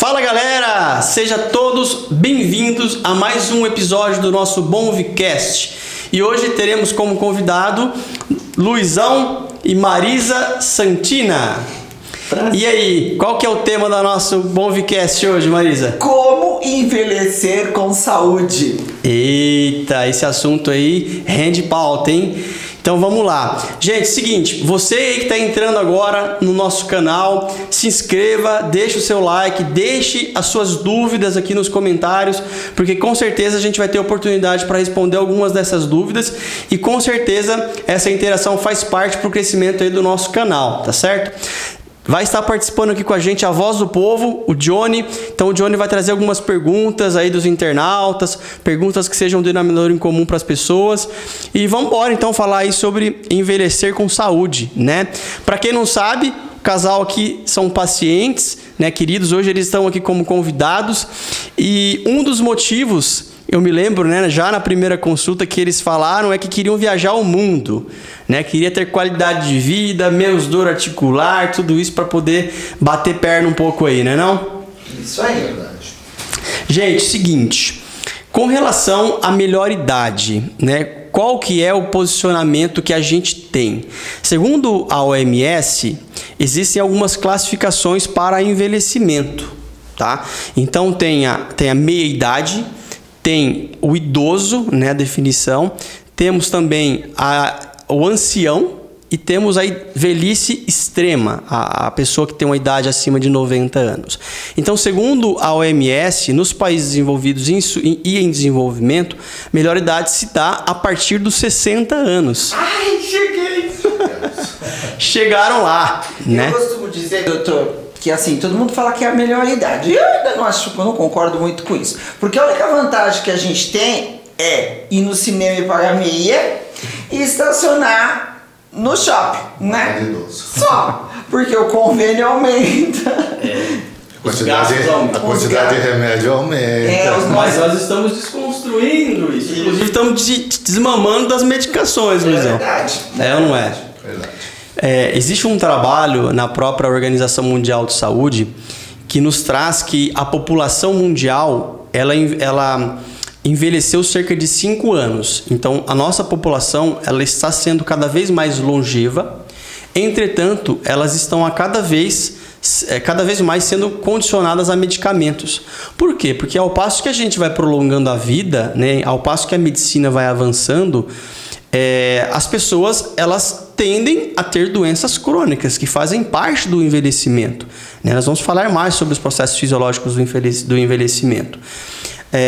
Fala galera, sejam todos bem-vindos a mais um episódio do nosso Bonvicast. E hoje teremos como convidado Luizão e Marisa Santina. E aí, qual que é o tema do nosso Bonvicast hoje, Marisa? Como envelhecer com saúde. Eita, esse assunto aí rende pauta, hein? Então vamos lá. Gente, seguinte, você aí que está entrando agora no nosso canal, se inscreva, deixe o seu like, deixe as suas dúvidas aqui nos comentários, porque com certeza a gente vai ter oportunidade para responder algumas dessas dúvidas e com certeza essa interação faz parte para o crescimento aí do nosso canal, tá certo? Vai estar participando aqui com a gente a Voz do Povo, o Johnny. Então o Johnny vai trazer algumas perguntas aí dos internautas, perguntas que sejam um denominador em comum para as pessoas. E vamos embora então falar aí sobre envelhecer com saúde, né? Para quem não sabe, o casal aqui são pacientes, né, queridos? Hoje eles estão aqui como convidados e um dos motivos, eu me lembro, né, já na primeira consulta que eles falaram é que queriam viajar o mundo, né? Queria ter qualidade de vida, menos dor articular, tudo isso para poder bater perna um pouco aí, né não? Isso aí, verdade. Gente, seguinte, com relação à melhor idade, né? Qual que é o posicionamento que a gente tem? Segundo a OMS, existem algumas classificações para envelhecimento, tá? Então tem a meia idade, tem o idoso, né, a definição, temos também o ancião e temos a velhice extrema, a pessoa que tem uma idade acima de 90 anos. Então, segundo a OMS, nos países desenvolvidos e em desenvolvimento, melhor idade se dá a partir dos 60 anos. Ai, cheguei! Chegaram lá, né? Eu costumo dizer, doutor, que assim, todo mundo fala que é a melhor idade. Eu ainda não acho, eu não concordo muito com isso. Porque a única vantagem que a gente tem é ir no cinema e pagar meia e estacionar no shopping, né? Só. Porque o convênio aumenta. A quantidade de remédio aumenta. Mas nós estamos desconstruindo isso. Inclusive estamos desmamando das medicações, Luizão. É verdade. É ou não é? Verdade. Existe um trabalho na própria Organização Mundial de Saúde que nos traz que a população mundial ela envelheceu cerca de 5 anos. Então, a nossa população ela está sendo cada vez mais longeva. Entretanto, elas estão cada vez mais sendo condicionadas a medicamentos. Por quê? Porque ao passo que a gente vai prolongando a vida, né, ao passo que a medicina vai avançando, as pessoas elas tendem a ter doenças crônicas que fazem parte do envelhecimento, né? Nós vamos falar mais sobre os processos fisiológicos do envelhecimento.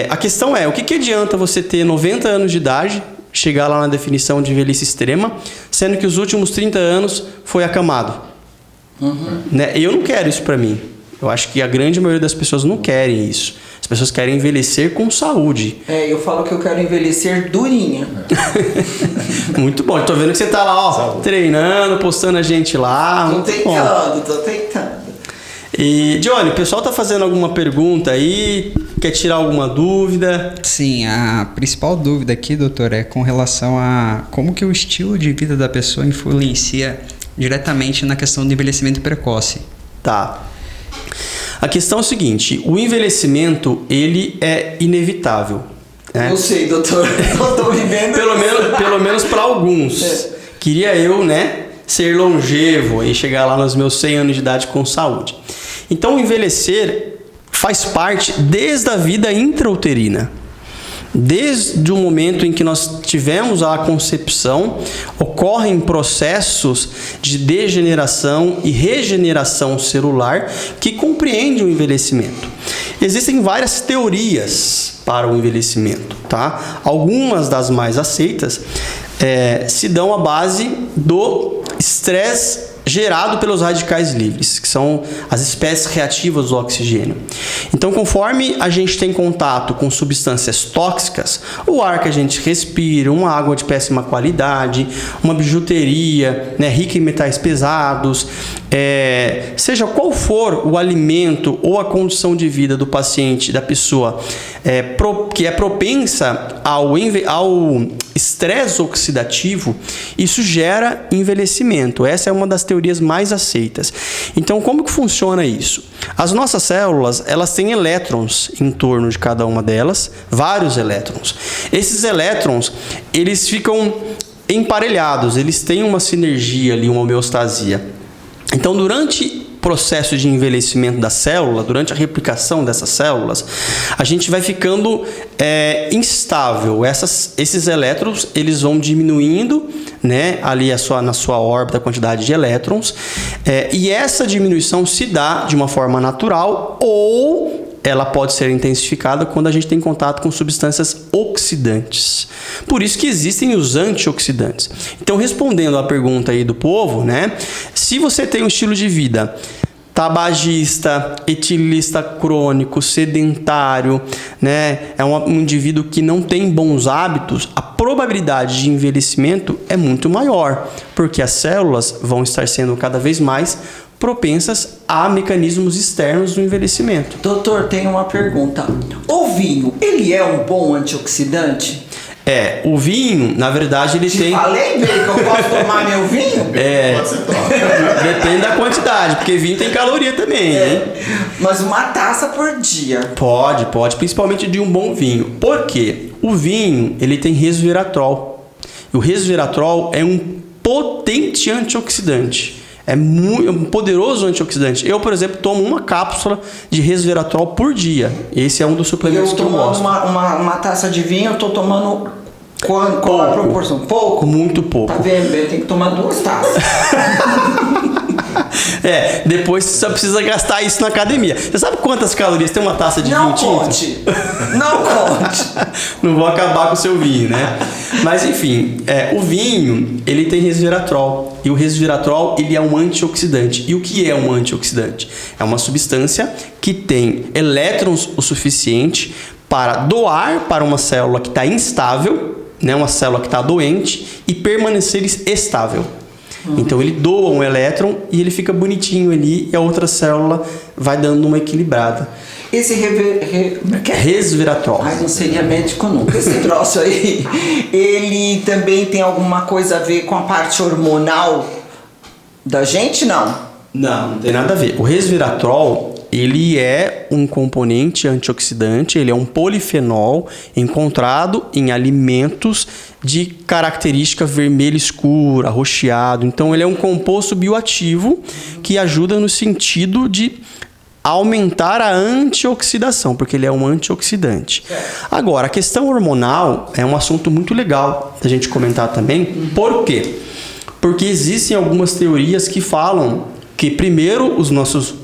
A questão é, o que adianta você ter 90 anos de idade, chegar lá na definição de velhice extrema, sendo que os últimos 30 anos foi acamado? Né? Eu não quero isso para mim. Eu acho que a grande maioria das pessoas não querem isso. As pessoas querem envelhecer com saúde. Eu falo que eu quero envelhecer durinha. Muito bom. Tô vendo que você tá lá, ó, treinando, postando a gente lá. Tô tentando. E, Johnny, o pessoal tá fazendo alguma pergunta aí? Quer tirar alguma dúvida? Sim, a principal dúvida aqui, doutor, é com relação a como que o estilo de vida da pessoa influencia diretamente na questão do envelhecimento precoce. Tá. A questão é o seguinte, o envelhecimento, ele é inevitável. Né? Eu sei, doutor. Eu tô vivendo pelo menos para alguns. Queria eu, né, ser longevo e chegar lá nos meus 100 anos de idade com saúde. Então, o envelhecer faz parte desde a vida intrauterina. Desde o momento em que nós tivemos a concepção, ocorrem processos de degeneração e regeneração celular que compreendem o envelhecimento. Existem várias teorias para o envelhecimento, tá? Algumas das mais aceitas se dão à base do estresse gerado pelos radicais livres, que são as espécies reativas do oxigênio. Então, conforme a gente tem contato com substâncias tóxicas, o ar que a gente respira, uma água de péssima qualidade, uma bijuteria, né, rica em metais pesados, seja qual for o alimento ou a condição de vida do paciente, da pessoa, que é propensa ao estresse oxidativo, isso gera envelhecimento. Essa é uma das teorias mais aceitas. Então, como que funciona isso? As nossas células, elas têm elétrons em torno de cada uma delas, vários elétrons. Esses elétrons, eles ficam emparelhados, eles têm uma sinergia ali, uma homeostasia. Então, durante o processo de envelhecimento da célula, durante a replicação dessas células, a gente vai ficando instável. Esses elétrons, eles vão diminuindo, né, ali na sua órbita a quantidade de elétrons, e essa diminuição se dá de uma forma natural ou ela pode ser intensificada quando a gente tem contato com substâncias oxidantes. Por isso que existem os antioxidantes. Então, respondendo à pergunta aí do povo, né? Se você tem um estilo de vida tabagista, etilista crônico, sedentário, né? É um indivíduo que não tem bons hábitos, a probabilidade de envelhecimento é muito maior, porque as células vão estar sendo cada vez mais propensas a mecanismos externos do envelhecimento. Doutor, tem uma pergunta. O vinho, ele é um bom antioxidante? O vinho, na verdade, ele tem... Falei bem que eu posso tomar meu vinho? Depende da quantidade, porque vinho tem caloria também, hein? Mas uma taça por dia. Pode, principalmente de um bom vinho. Por quê? O vinho, ele tem resveratrol. E o resveratrol é um potente antioxidante. É um poderoso antioxidante. Eu, por exemplo, tomo uma cápsula de resveratrol por dia. Esse é um dos suplementos que eu gosto. Uma taça de vinho, eu tô tomando qual a proporção? Pouco? Muito pouco. Tá vendo? Eu tenho que tomar 2 taças. Depois você só precisa gastar isso na academia. Você sabe quantas calorias tem uma taça de vinho tinto? Não conte! Não vou acabar com o seu vinho, né? Mas enfim, o vinho, ele tem resveratrol. E o resveratrol, ele é um antioxidante. E o que é um antioxidante? É uma substância que tem elétrons o suficiente para doar para uma célula que está instável, né? Uma célula que está doente, e permanecer estável. Então ele doa um elétron e ele fica bonitinho ali e a outra célula vai dando uma equilibrada. Esse resveratrol. Ai, não seria médico nunca. Esse troço aí, ele também tem alguma coisa a ver com a parte hormonal da gente, não? Não tem nada a ver. O resveratrol, ele é um componente antioxidante, ele é um polifenol encontrado em alimentos de característica vermelho escuro, arroxeado. Então, ele é um composto bioativo que ajuda no sentido de aumentar a antioxidação, porque ele é um antioxidante. Agora, a questão hormonal é um assunto muito legal da gente comentar também. Por quê? Porque existem algumas teorias que falam que primeiro os nossos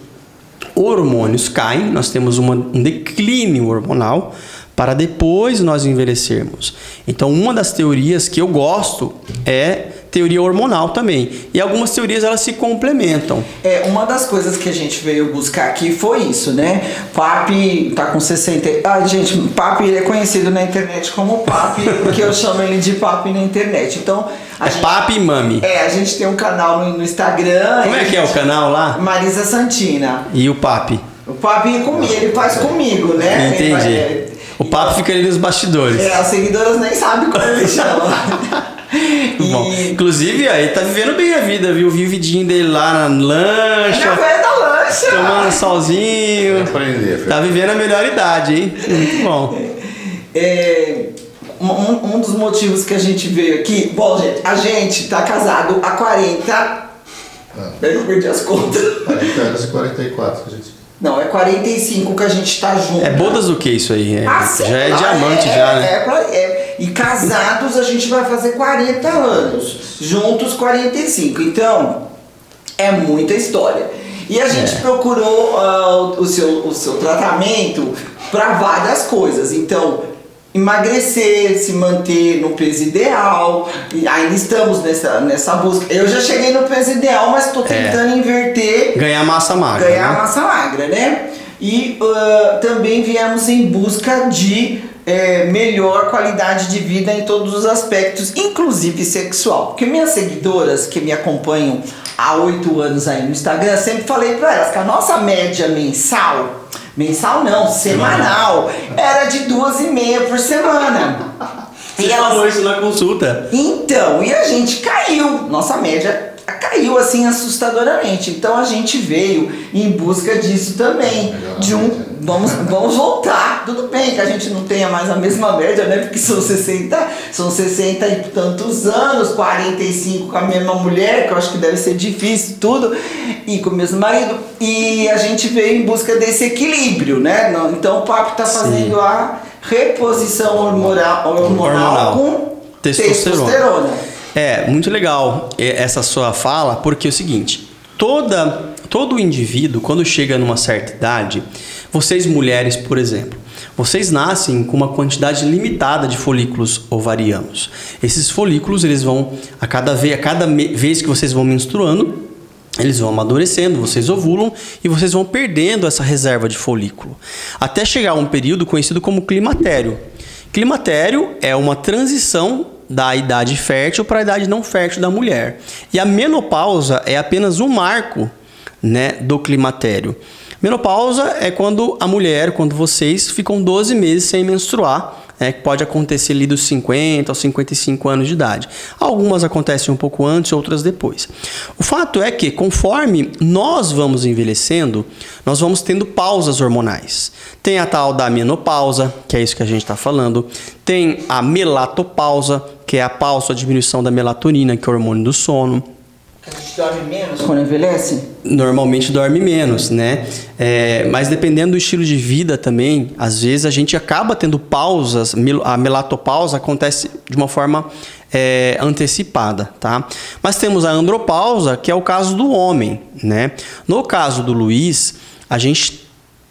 hormônios caem, nós temos um declínio hormonal para depois nós envelhecermos. Então, uma das teorias que eu gosto é teoria hormonal também. E algumas teorias, elas se complementam. Uma das coisas que a gente veio buscar aqui foi isso, né? Papi tá com 60... gente, Papi, ele é conhecido na internet como Papi, porque eu chamo ele de Papi na internet. Então... Papi e Mami. A gente tem um canal no Instagram. Como é que é o canal lá? Marisa Santina. E o Papi? O Papi é comigo, ele faz comigo, né? Entendi. O Papi fica ali nos bastidores. As seguidoras nem sabem como ele chama. Bom, inclusive, ele tá vivendo bem a vida, viu? Vi o vidinho dele lá na lancha. Na frente da lancha. Tomando solzinho. Tá vivendo a melhor idade, hein? Muito bom. Um dos motivos que a gente veio aqui... Bom, gente, a gente tá casado há 40... Eu perdi as contas. 40 anos e 44 que a gente... Não, é 45 que a gente tá junto. É bodas do que isso aí? Já é lá, diamante já, né? E casados a gente vai fazer 40 anos. Juntos 45. Então, é muita história. E a gente procurou o seu tratamento para várias coisas. Então, emagrecer, se manter no peso ideal. E ainda estamos nessa busca. Eu já cheguei no peso ideal, mas estou tentando inverter. Ganhar massa magra. Massa magra, né? e também viemos em busca de melhor qualidade de vida em todos os aspectos, inclusive sexual. Porque minhas seguidoras que me acompanham há 8 anos aí no Instagram, sempre falei para elas que a nossa média mensal não, semanal, era de 2,5 por semana. Você falou isso na consulta. Então, e a gente caiu, nossa média caiu assim assustadoramente. Então a gente veio em busca disso também, vamos voltar. Tudo bem que a gente não tenha mais a mesma média, né? Porque são 60 e tantos anos, 45 com a mesma mulher, que eu acho que deve ser difícil tudo, e com o mesmo marido. E a gente veio em busca desse equilíbrio, né? Então o papo tá fazendo a reposição hormonal com testosterona. Muito legal essa sua fala, porque é o seguinte, todo indivíduo, quando chega numa certa idade, vocês mulheres, por exemplo, vocês nascem com uma quantidade limitada de folículos ovarianos. Esses folículos, eles vão, a cada vez que vocês vão menstruando, eles vão amadurecendo, vocês ovulam e vocês vão perdendo essa reserva de folículo. Até chegar a um período conhecido como climatério. Climatério é uma transição da idade fértil para a idade não fértil da mulher. E a menopausa é apenas um marco, né, do climatério. Menopausa é quando vocês ficam 12 meses sem menstruar, né, que pode acontecer ali dos 50 aos 55 anos de idade. Algumas acontecem um pouco antes, outras depois. O fato é que, conforme nós vamos envelhecendo, nós vamos tendo pausas hormonais. Tem a tal da menopausa, que é isso que a gente está falando. Tem a melatopausa, que é a pausa, a diminuição da melatonina, que é o hormônio do sono. A gente dorme menos quando envelhece? Normalmente dorme menos, né? Mas dependendo do estilo de vida também, às vezes a gente acaba tendo pausas. A melatopausa acontece de uma forma antecipada, tá? Mas temos a andropausa, que é o caso do homem, né? No caso do Luiz, a gente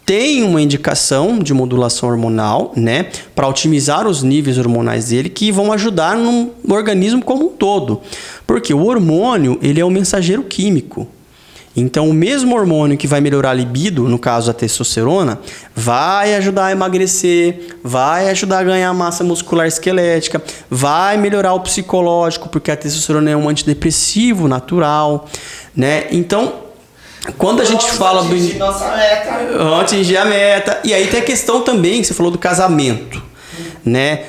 tem uma indicação de modulação hormonal, né, para otimizar os níveis hormonais dele, que vão ajudar no organismo como um todo. Porque o hormônio, ele é um mensageiro químico. Então, o mesmo hormônio que vai melhorar a libido, no caso a testosterona, vai ajudar a emagrecer, vai ajudar a ganhar massa muscular esquelética, vai melhorar o psicológico, porque a testosterona é um antidepressivo natural, né? Então, quando a gente fala do... atingir a meta. E aí tem a questão também, que você falou do casamento, né?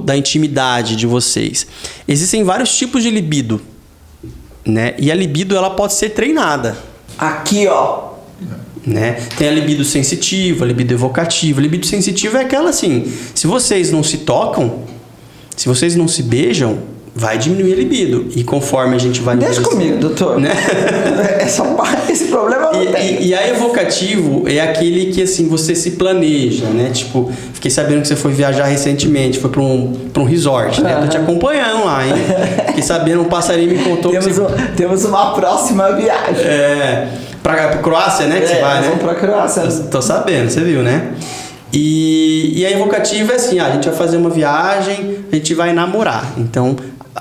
Da intimidade de vocês. Existem vários tipos de libido, né? E a libido, ela pode ser treinada. Aqui, ó. Né? Tem a libido sensitiva, a libido evocativa. A libido sensitiva é aquela assim, se vocês não se tocam, se vocês não se beijam, vai diminuir a libido. E conforme a gente vai... Deixa comigo, doutor. Né? Esse problema não tem. E a evocativo é aquele que, assim, você se planeja, né? Tipo, fiquei sabendo que você foi viajar recentemente, foi pra um resort, né? Tô te acompanhando lá, hein? Fiquei sabendo, um passarinho me contou temos uma próxima viagem. Pra Croácia, né? Que você vai, né? Vamos pra Croácia. Tô sabendo, você viu, né? E a evocativa é assim, a gente vai fazer uma viagem, a gente vai namorar. Então,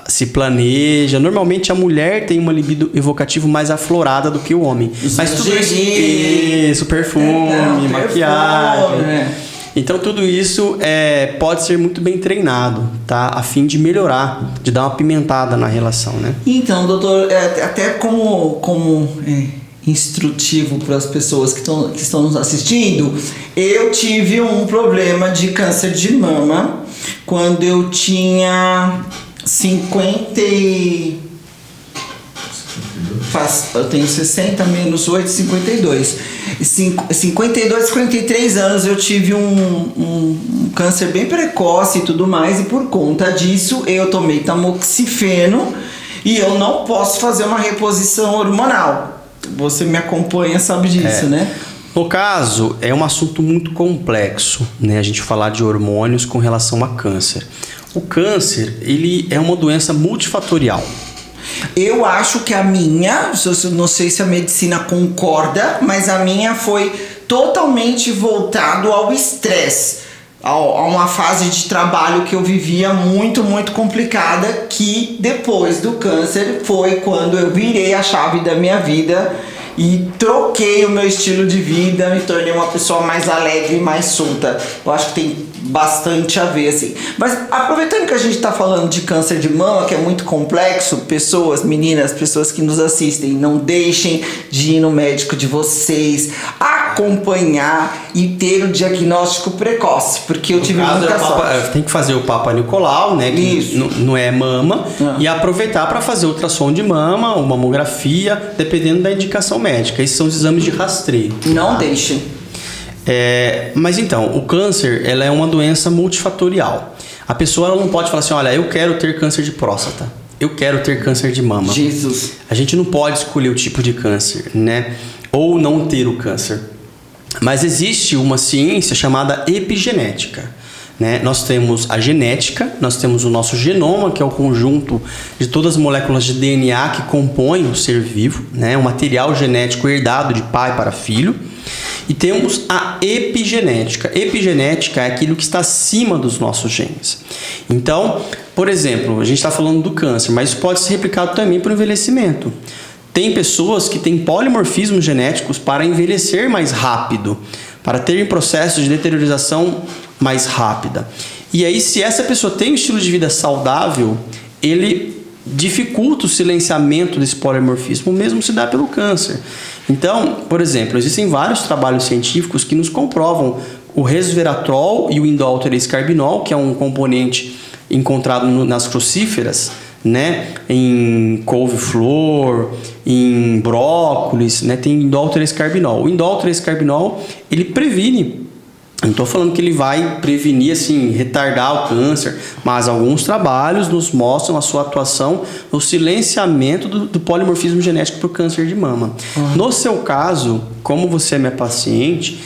se planeja. Normalmente a mulher tem uma libido evocativo mais aflorada do que o homem. Mas tudo isso, perfume, maquiagem. Então tudo isso pode ser muito bem treinado, tá? A fim de melhorar, de dar uma pimentada na relação, né? Então, doutor, até como instrutivo para as pessoas que estão nos assistindo, eu tive um problema de câncer de mama quando eu tinha 50 eu tenho 60 menos 8, 52. 52, 53 anos eu tive um câncer bem precoce e tudo mais, e por conta disso eu tomei tamoxifeno e eu não posso fazer uma reposição hormonal. Você me acompanha, sabe disso, né? No caso, é um assunto muito complexo, né? A gente falar de hormônios com relação a câncer. O câncer, ele é uma doença multifatorial. Eu acho que a minha, não sei se a medicina concorda, mas a minha foi totalmente voltado ao estresse, a uma fase de trabalho que eu vivia muito, muito complicada, que depois do câncer foi quando eu virei a chave da minha vida e troquei o meu estilo de vida, me tornei uma pessoa mais alegre e mais solta. Eu acho que tem bastante a ver, assim. Mas aproveitando que a gente tá falando de câncer de mama, que é muito complexo, pessoas, meninas, pessoas que nos assistem, não deixem de ir no médico de vocês, acompanhar e ter o diagnóstico precoce, porque eu tive muita sorte. Tem que fazer o Papa Nicolau, né? Que não é mama, e aproveitar para fazer ultrassom de mama, ou mamografia, dependendo da indicação médica. Esses são os exames de rastreio. Não deixem. Mas então, o câncer, ela é uma doença multifatorial. A pessoa ela não pode falar assim, olha, eu quero ter câncer de próstata, eu quero ter câncer de mama. Jesus. A gente não pode escolher o tipo de câncer, né? Ou não ter o câncer. Mas existe uma ciência chamada epigenética, né? Nós temos a genética, nós temos o nosso genoma, que é o conjunto de todas as moléculas de DNA que compõem o ser vivo, né? O material genético herdado de pai para filho. E temos a epigenética. Epigenética é aquilo que está acima dos nossos genes. Então, por exemplo, a gente está falando do câncer, mas isso pode ser replicado também para o envelhecimento. Tem pessoas que têm polimorfismos genéticos para envelhecer mais rápido, para terem processos de deteriorização mais rápida. E aí, se essa pessoa tem um estilo de vida saudável, ele dificulta o silenciamento desse polimorfismo, mesmo se dá pelo câncer. Então, por exemplo, existem vários trabalhos científicos que nos comprovam o resveratrol e o indol 3-carbinol, que é um componente encontrado nas crucíferas, né? Em couve-flor, em brócolis, né? Tem indol 3-carbinol. O indol 3-carbinol, ele previne. Não estou falando que ele vai prevenir, assim, retardar o câncer, mas alguns trabalhos nos mostram a sua atuação no silenciamento do polimorfismo genético para o câncer de mama. No seu caso, como você é minha paciente,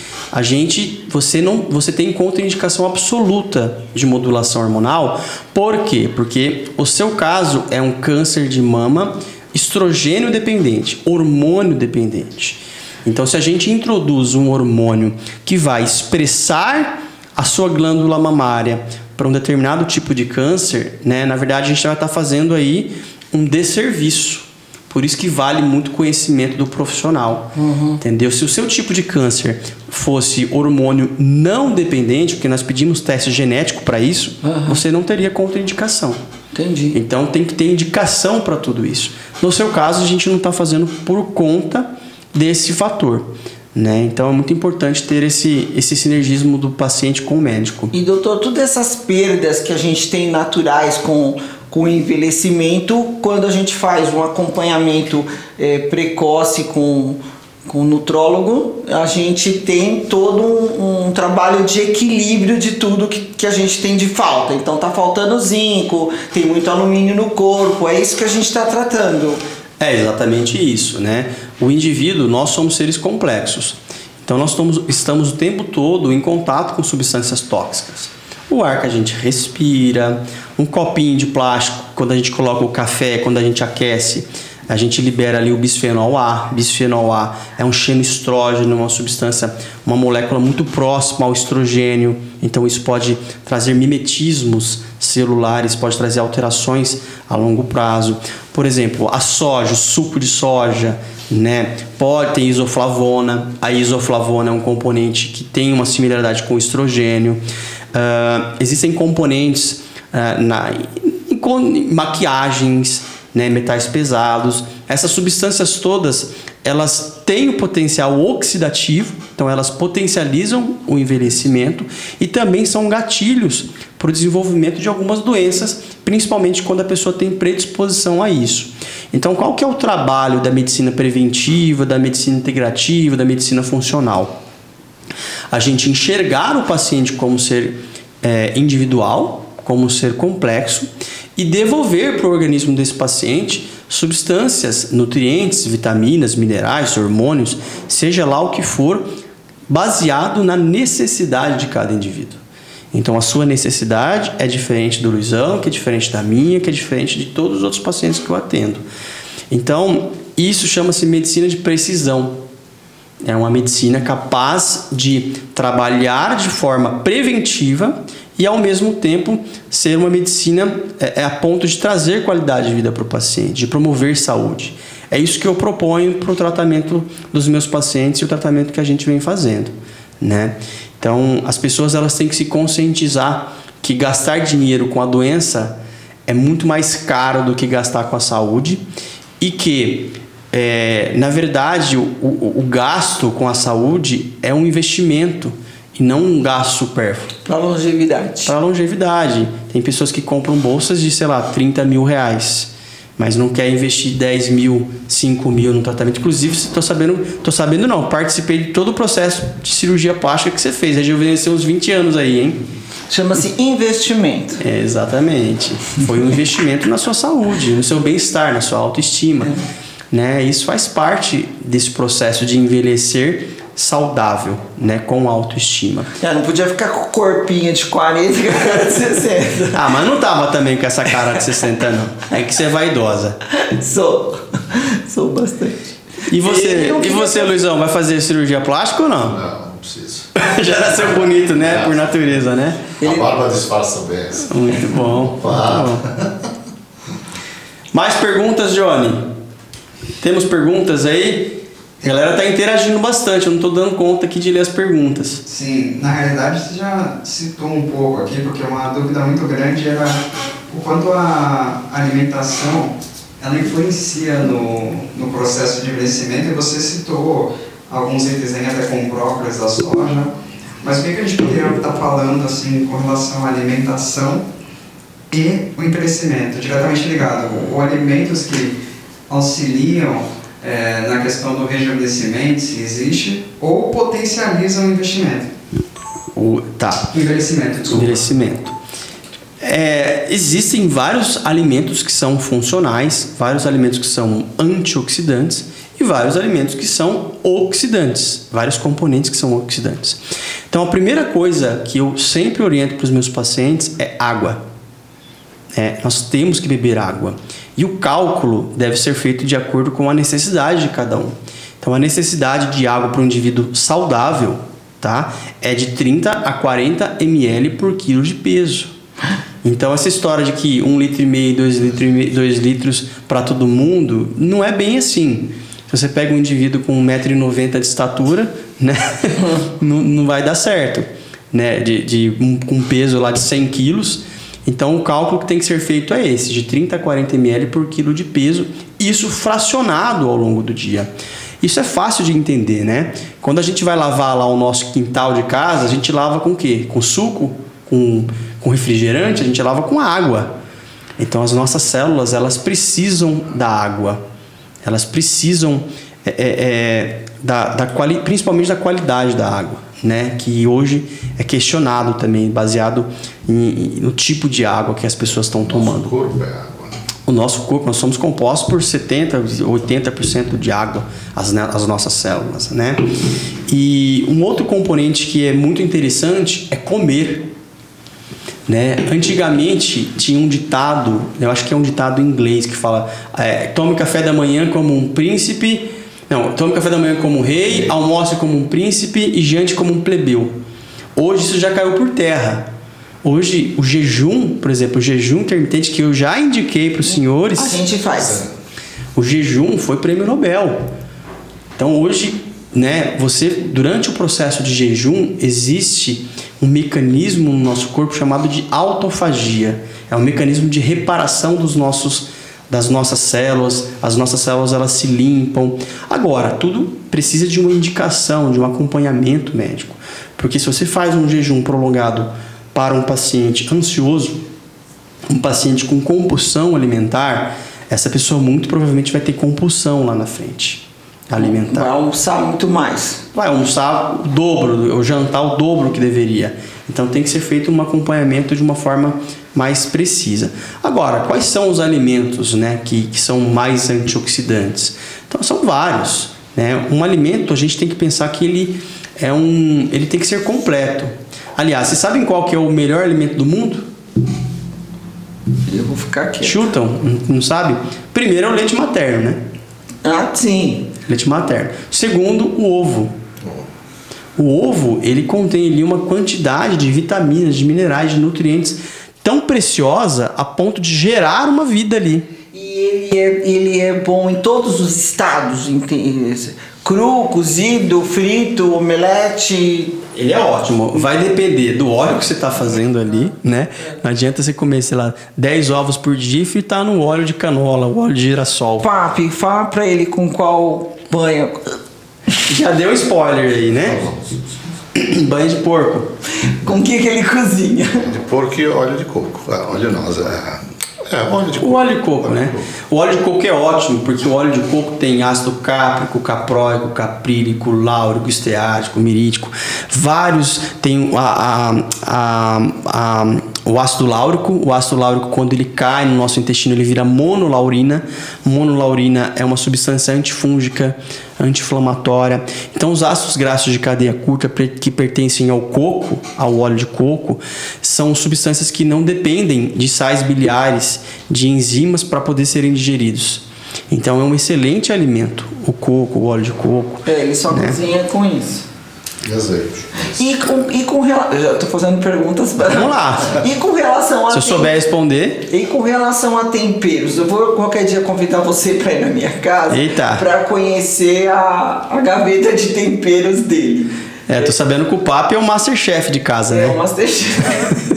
você tem contraindicação absoluta de modulação hormonal. Por quê? Porque o seu caso é um câncer de mama estrogênio dependente, hormônio dependente. Então, se a gente introduz um hormônio que vai expressar a sua glândula mamária para um determinado tipo de câncer, né, na verdade, a gente vai estar fazendo aí um desserviço. Por isso que vale muito o conhecimento do profissional, entendeu? Se o seu tipo de câncer fosse hormônio não dependente, porque nós pedimos teste genético para isso, você não teria contraindicação. Entendi. Então, tem que ter indicação para tudo isso. No seu caso, a gente não está fazendo por conta desse fator, né? Então é muito importante ter esse sinergismo do paciente com o médico. E doutor, todas essas perdas que a gente tem naturais com o envelhecimento, quando a gente faz um acompanhamento precoce com o nutrólogo, a gente tem todo um trabalho de equilíbrio de tudo que a gente tem de falta. Então tá faltando zinco, tem muito alumínio no corpo, é isso que a gente está tratando. É exatamente isso, né? O indivíduo, nós somos seres complexos. Então nós estamos o tempo todo em contato com substâncias tóxicas. O ar que a gente respira, um copinho de plástico, quando a gente coloca o café, quando a gente aquece, a gente libera ali o bisfenol A. Bisfenol A é um xenoestrógeno, uma substância, uma molécula muito próxima ao estrogênio. Então isso pode trazer mimetismos celulares, pode trazer alterações a longo prazo. Por exemplo, a soja, o suco de soja, né? Pode ter isoflavona. A isoflavona é um componente que tem uma similaridade com o estrogênio. Existem componentes em maquiagens, né? Metais pesados. Essas substâncias todas, elas têm o potencial oxidativo, então elas potencializam o envelhecimento e também são gatilhos para o desenvolvimento de algumas doenças, principalmente quando a pessoa tem predisposição a isso. Então, qual que é o trabalho da medicina preventiva, da medicina integrativa, da medicina funcional? A gente enxergar o paciente como ser individual, como ser complexo, e devolver para o organismo desse paciente substâncias, nutrientes, vitaminas, minerais, hormônios, seja lá o que for, baseado na necessidade de cada indivíduo. Então, a sua necessidade é diferente do Luizão, que é diferente da minha, que é diferente de todos os outros pacientes que eu atendo. Então, isso chama-se medicina de precisão. É uma medicina capaz de trabalhar de forma preventiva e, ao mesmo tempo, ser uma medicina a ponto de trazer qualidade de vida para o paciente, de promover saúde. É isso que eu proponho para o tratamento dos meus pacientes e o tratamento que a gente vem fazendo, né? Então, as pessoas elas têm que se conscientizar que gastar dinheiro com a doença é muito mais caro do que gastar com a saúde e que, na verdade, o gasto com a saúde é um investimento e não um gasto supérfluo. Para longevidade. Para longevidade. Tem pessoas que compram bolsas de, sei lá, 30 mil reais, mas não quer investir 10 mil, 5 mil no tratamento. Inclusive, tô sabendo não, participei de todo o processo de cirurgia plástica que você fez, rejuvenesceu uns 20 anos aí, hein? Chama-se investimento. Exatamente. Foi um investimento na sua saúde, no seu bem-estar, na sua autoestima. Né? Isso faz parte desse processo de envelhecer saudável, né? Com autoestima. Não podia ficar com corpinho de 40 e cara de 60. Ah, mas não tava também com essa cara de 60, não. É que você é vaidosa. Sou bastante. E você, Luizão, vai fazer cirurgia plástica ou não? Não preciso. Já nasceu bonito, né? Por natureza, né? A barba disfarça bem. Muito bom. Muito bom. Mais perguntas, Johnny? Temos perguntas aí? A galera tá interagindo bastante, eu não tô dando conta aqui de ler as perguntas. Sim, na realidade você já citou um pouco aqui, porque uma dúvida muito grande era o quanto a alimentação ela influencia no processo de envelhecimento, e você citou alguns itens aí até como próprios da soja, mas o que a gente poderia estar falando assim com relação à alimentação e o envelhecimento, diretamente ligado, ou alimentos que auxiliam na questão do rejuvenescimento, se existe, ou potencializam o investimento. Envelhecimento, desculpa. Envelhecimento. Existem vários alimentos que são funcionais, vários alimentos que são antioxidantes e vários alimentos que são oxidantes, vários componentes que são oxidantes. Então, a primeira coisa que eu sempre oriento para os meus pacientes é água. Nós temos que beber água. E o cálculo deve ser feito de acordo com a necessidade de cada um. Então, a necessidade de água para um indivíduo saudável, tá, é de 30 a 40 ml por quilo de peso. Então, essa história de que 1,5 litro, 2 litros para todo mundo, não é bem assim. Se você pega um indivíduo com 1,90 m de estatura, né, não vai dar certo. Né, com um peso lá de 100 quilos. Então, o cálculo que tem que ser feito é esse, de 30 a 40 ml por quilo de peso, isso fracionado ao longo do dia. Isso é fácil de entender, né? Quando a gente vai lavar lá o nosso quintal de casa, a gente lava com o quê? Com suco? Com refrigerante? A gente lava com água. Então, as nossas células, elas precisam da água. Elas precisam, principalmente da qualidade da água. Né, que hoje é questionado também, baseado no tipo de água que as pessoas estão tomando. O corpo é água, né? O nosso corpo, nós somos compostos por 70%, 80% de água, as nossas células, né? E um outro componente que é muito interessante é comer. Né? Antigamente tinha um ditado, eu acho que é um ditado em inglês que fala: tome café da manhã como um príncipe. Não, tome café da manhã como um rei, almoce como um príncipe e jante como um plebeu. Hoje isso já caiu por terra. Hoje o jejum, por exemplo, o jejum intermitente que eu já indiquei para os senhores, a gente faz. O jejum foi prêmio Nobel. Então hoje, né, durante o processo de jejum existe um mecanismo no nosso corpo chamado de autofagia. É um mecanismo de reparação das nossas células. As nossas células, elas se limpam. Agora, tudo precisa de uma indicação, de um acompanhamento médico. Porque se você faz um jejum prolongado para um paciente ansioso, um paciente com compulsão alimentar, essa pessoa muito provavelmente vai ter compulsão lá na frente alimentar. Vai almoçar muito mais. Vai almoçar o dobro, ou jantar o dobro que deveria. Então tem que ser feito um acompanhamento de uma forma mais precisa. Agora, quais são os alimentos, né, que são mais antioxidantes? Então são vários. Né? Um alimento, a gente tem que pensar que ele tem que ser completo. Aliás, vocês sabem qual que é o melhor alimento do mundo? Eu vou ficar aqui. Chutam? Não sabe? Primeiro é o leite materno, né? Ah, sim. Leite materno. Segundo, o ovo. O ovo, ele contém ali uma quantidade de vitaminas, de minerais, de nutrientes tão preciosa a ponto de gerar uma vida ali. E ele é bom em todos os estados, cru, cozido, frito, omelete. Ele é ótimo. Vai depender do óleo que você está fazendo ali, né? Não adianta você comer, sei lá, 10 ovos por dia e fritar no óleo de canola, o óleo de girassol. Papi, fala pra ele com qual banho. Já deu spoiler aí, né? Banho de porco. Com que ele cozinha? De porco e óleo de coco. Óleo não, óleo de coco. O óleo de coco, né? O óleo de coco é ótimo, porque o óleo de coco tem ácido cáprico, capróico, caprílico, láurico, esteárico, mirítico. Vários tem o ácido láurico. O ácido láurico, quando ele cai no nosso intestino, ele vira monolaurina. Monolaurina é uma substância antifúngica, anti-inflamatória. Então, os ácidos graxos de cadeia curta que pertencem ao coco, ao óleo de coco, são substâncias que não dependem de sais biliares, de enzimas para poder serem digeridos. Então, é um excelente alimento, o coco, o óleo de coco. Ele só cozinha com isso. E azeite. E com relação... Já tô fazendo perguntas. Vamos lá. E com relação a... Se eu souber responder... E com relação a temperos, eu vou qualquer dia convidar você para ir na minha casa. Eita. Para conhecer a gaveta de temperos dele. Tô sabendo que o Papi é o Masterchef de casa, né? É o Masterchef.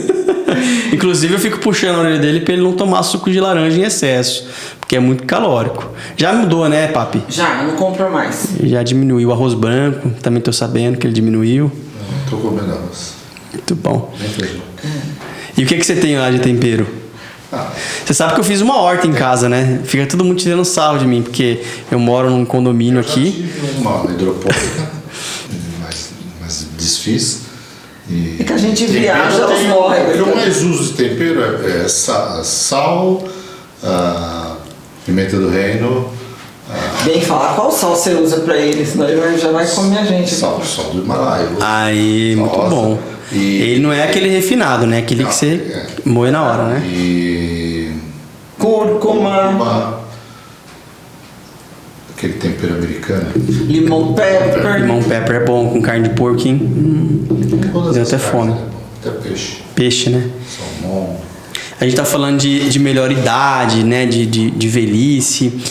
Inclusive, eu fico puxando a orelha dele para ele não tomar suco de laranja em excesso, porque é muito calórico. Já mudou, né, Papi? Já, não compra mais. Já diminuiu o arroz branco, também tô sabendo que ele diminuiu. Tô comendo arroz. Muito bom. Nem feijão. E o que você tem lá de tempero? Você sabe que eu fiz uma horta em casa, né? Fica todo mundo tirando sarro de mim, porque eu moro num condomínio aqui. Tive uma hidropônica, mas desfiz. É que a gente viaja, elas morrem. O que eu mais uso de tempero é sal, pimenta do reino. Bem, falar qual sal você usa pra ele, senão ele já vai comer a gente. Sal do Himalaia. Aí, muito Nossa. bom. Ele não é aquele refinado, né? Aquele que você moe na hora, né? E Cúrcuma, aquele tempero americano. limão pepper. Limão pepper é bom, com carne de porco, hein? Todas Deu as até carnes fome. é bom. Até peixe. Peixe, né? Salmão. A gente tá falando de melhor idade, né? De velhice.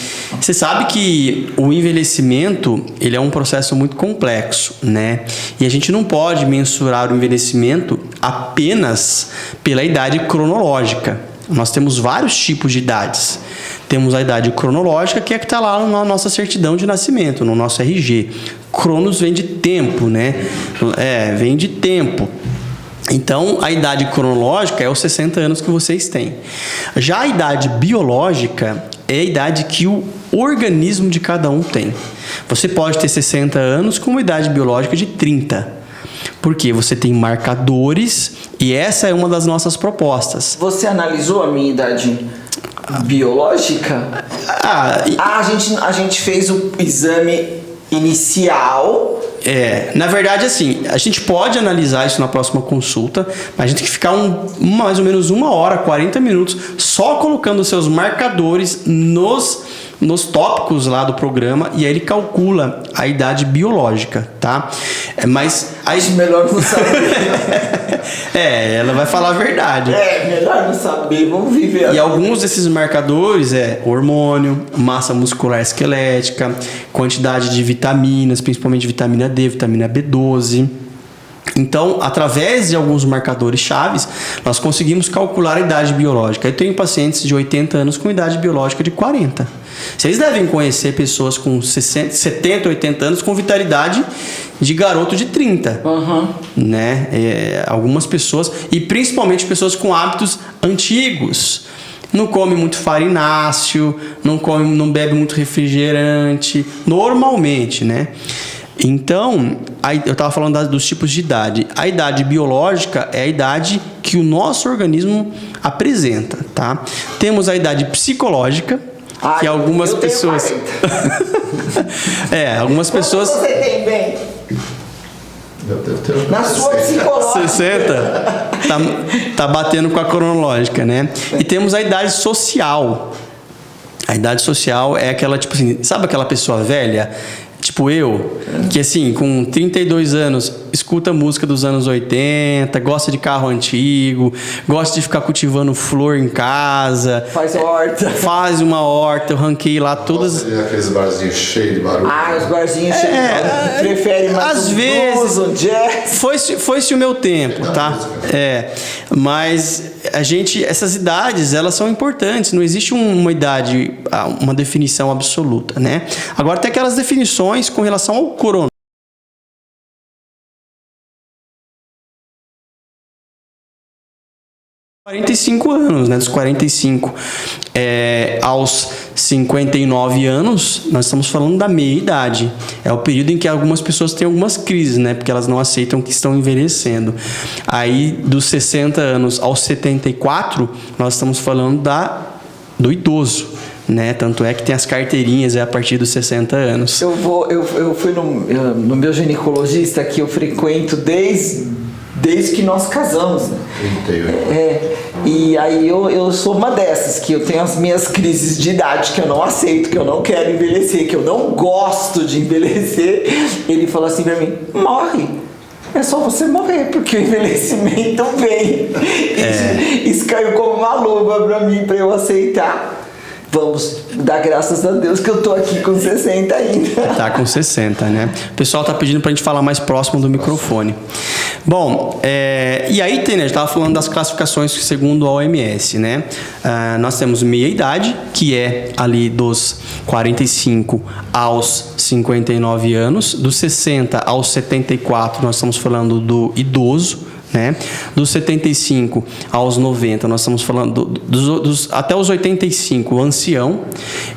Você sabe que o envelhecimento, ele é um processo muito complexo, né? E a gente não pode mensurar o envelhecimento apenas pela idade cronológica. Nós temos vários tipos de idades. Temos a idade cronológica, que é que está lá na nossa certidão de nascimento, no nosso RG. Cronos vem de tempo, né? Vem de tempo. Então, a idade cronológica é os 60 anos que vocês têm. Já a idade biológica é a idade que o organismo de cada um tem. Você pode ter 60 anos com uma idade biológica de 30. Porque você tem marcadores e essa é uma das nossas propostas. Você analisou a minha idade biológica? A gente fez o exame inicial. Na verdade, assim, a gente pode analisar isso na próxima consulta, mas a gente tem que ficar mais ou menos 1 hora, 40 minutos, só colocando os seus marcadores nos tópicos lá do programa, e aí ele calcula a idade biológica, tá? Mas Acho melhor não saber. ela vai falar a verdade. Melhor não saber, vamos viver. E alguns desses marcadores hormônio, massa muscular esquelética, quantidade de vitaminas, principalmente vitamina D, vitamina B12. Então, através de alguns marcadores chaves, nós conseguimos calcular a idade biológica. Eu tenho pacientes de 80 anos com idade biológica de 40. Vocês devem conhecer pessoas com 60, 70, 80 anos com vitalidade de garoto de 30. Né? Algumas pessoas, e principalmente pessoas com hábitos antigos. Não come muito farináceo, não bebe muito refrigerante, normalmente, né? Então, eu estava falando dos tipos de idade. A idade biológica é a idade que o nosso organismo apresenta, tá? Temos a idade psicológica, que algumas pessoas... algumas pessoas... Quanto você tem, bem? Na sua psicológica. 60? Tá batendo com a cronológica, né? E temos a idade social. A idade social é aquela, tipo assim, sabe aquela pessoa velha? Tipo eu, que assim, com 32 anos, escuta música dos anos 80, gosta de carro antigo, gosta de ficar cultivando flor em casa. Faz horta. Faz uma horta, eu ranquei lá todas. Gosta de aqueles barzinhos cheios de barulho. Ah, os barzinhos cheios de barulho. Prefere mais às um vezes, blues, um jazz. Foi-se o meu tempo, tá? Mas essas idades, elas são importantes, não existe uma idade, uma definição absoluta, né? Agora tem aquelas definições com relação ao coronavírus. 45 anos, né? Dos 45 aos 59 anos, nós estamos falando da meia-idade. É o período em que algumas pessoas têm algumas crises, né? Porque elas não aceitam que estão envelhecendo. Aí, dos 60 anos aos 74, nós estamos falando do idoso, né? Tanto é que tem as carteirinhas a partir dos 60 anos. Eu fui no meu ginecologista, que eu frequento desde que nós casamos, né? 38. E aí eu sou uma dessas, que eu tenho as minhas crises de idade, que eu não aceito, que eu não quero envelhecer, que eu não gosto de envelhecer. Ele falou assim pra mim: morre. É só você morrer, porque o envelhecimento vem. Isso caiu como uma luva pra mim, pra eu aceitar. Vamos dar graças a Deus que eu tô aqui com 60 ainda. Tá com 60, né? O pessoal tá pedindo pra gente falar mais próximo do microfone. Bom, e aí tem, né? A gente tava falando das classificações segundo a OMS, né? Nós temos meia-idade, que é ali dos 45 aos 59 anos. Dos 60 aos 74, nós estamos falando do idoso, né? Dos 75 aos 90, nós estamos falando até os 85, o ancião,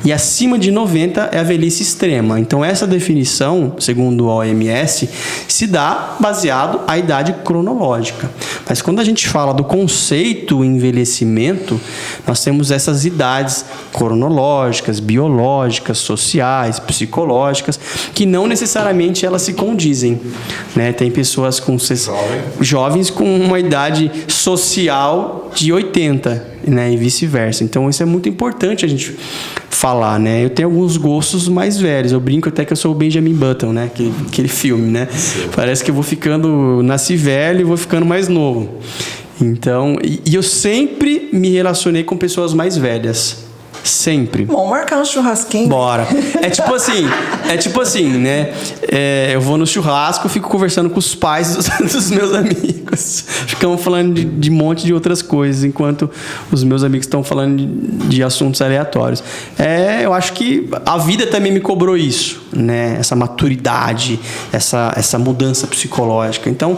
e acima de 90 é a velhice extrema. Então, essa definição, segundo a OMS, se dá baseado à idade cronológica. Mas quando a gente fala do conceito envelhecimento, nós temos essas idades cronológicas, biológicas, sociais, psicológicas, que não necessariamente elas se condizem, né? Tem pessoas com jovens com uma idade social de 80, né, e vice-versa. Então isso é muito importante a gente falar, né? Eu tenho alguns gostos mais velhos. Eu brinco até que eu sou o Benjamin Button, né? Aquele filme, né? Parece que eu vou ficando, nasci velho e vou ficando mais novo. Então, e eu sempre me relacionei com pessoas mais velhas. Sempre. Vamos marcar um churrasquinho. Bora. É tipo assim, né? Eu vou no churrasco, fico conversando com os pais dos meus amigos. Ficamos falando de um monte de outras coisas, enquanto os meus amigos estão falando de assuntos aleatórios. Eu acho que a vida também me cobrou isso, né? Essa maturidade, essa mudança psicológica. Então,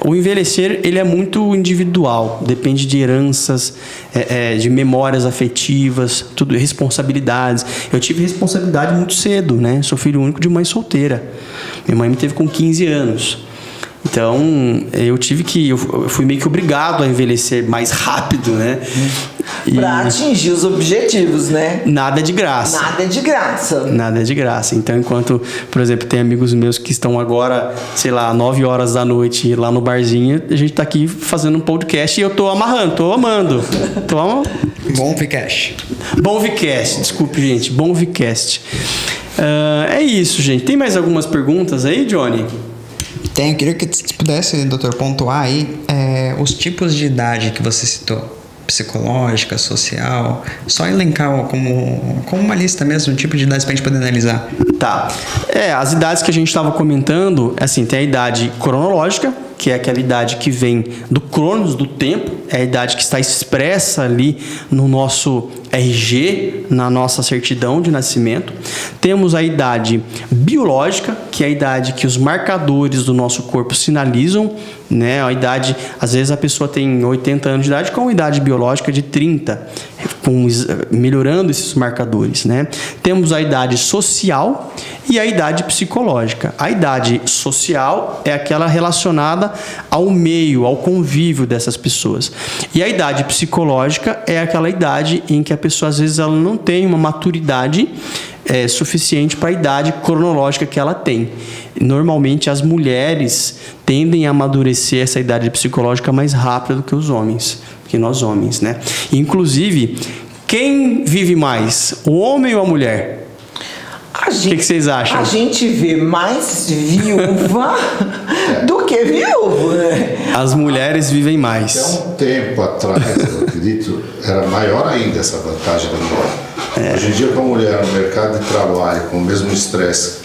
o envelhecer, ele é muito individual. Depende de heranças, de memórias afetivas, tudo, responsabilidades. Eu tive responsabilidade muito cedo, né? Sou filho único de mãe solteira. Minha mãe me teve com 15 anos. Então, eu fui meio que obrigado a envelhecer mais rápido, né? Pra atingir os objetivos, né? Nada de graça. Nada é de graça. Nada é de graça. Então, enquanto, por exemplo, tem amigos meus que estão agora, sei lá, 9 horas da noite lá no barzinho, a gente tá aqui fazendo um podcast e eu tô amarrando, tô amando. Bom Vcast. Bom Vcast, desculpe, gente. Bom Vcast. É isso, gente. Tem mais algumas perguntas aí, Johnny? Eu queria que você pudesse, doutor, pontuar aí os tipos de idade que você citou. Psicológica, social, só elencar como uma lista mesmo, um tipo de idade pra gente poder analisar. Tá. As idades que a gente estava comentando, assim, tem a idade cronológica, que é aquela idade que vem do cronos, do tempo, é a idade que está expressa ali no nosso RG, na nossa certidão de nascimento. Temos a idade biológica, que é a idade que os marcadores do nosso corpo sinalizam, né? A idade, às vezes a pessoa tem 80 anos de idade com uma idade biológica de 30, melhorando esses marcadores, né? Temos a idade social e a idade psicológica. A idade social é aquela relacionada ao meio, ao convívio dessas pessoas. E a idade psicológica é aquela idade em que a pessoa, às vezes, ela não tem uma maturidade suficiente para a idade cronológica que ela tem. Normalmente, as mulheres tendem a amadurecer essa idade psicológica mais rápido do que os homens, que nós homens, né? Inclusive, quem vive mais, o homem ou a mulher? O que vocês acham? A gente vê mais viúva do que viúvo, né? As mulheres vivem Até mais. um tempo atrás, eu acredito, era maior ainda essa vantagem da mulher. Hoje em dia, com a mulher no mercado de trabalho, com o mesmo estresse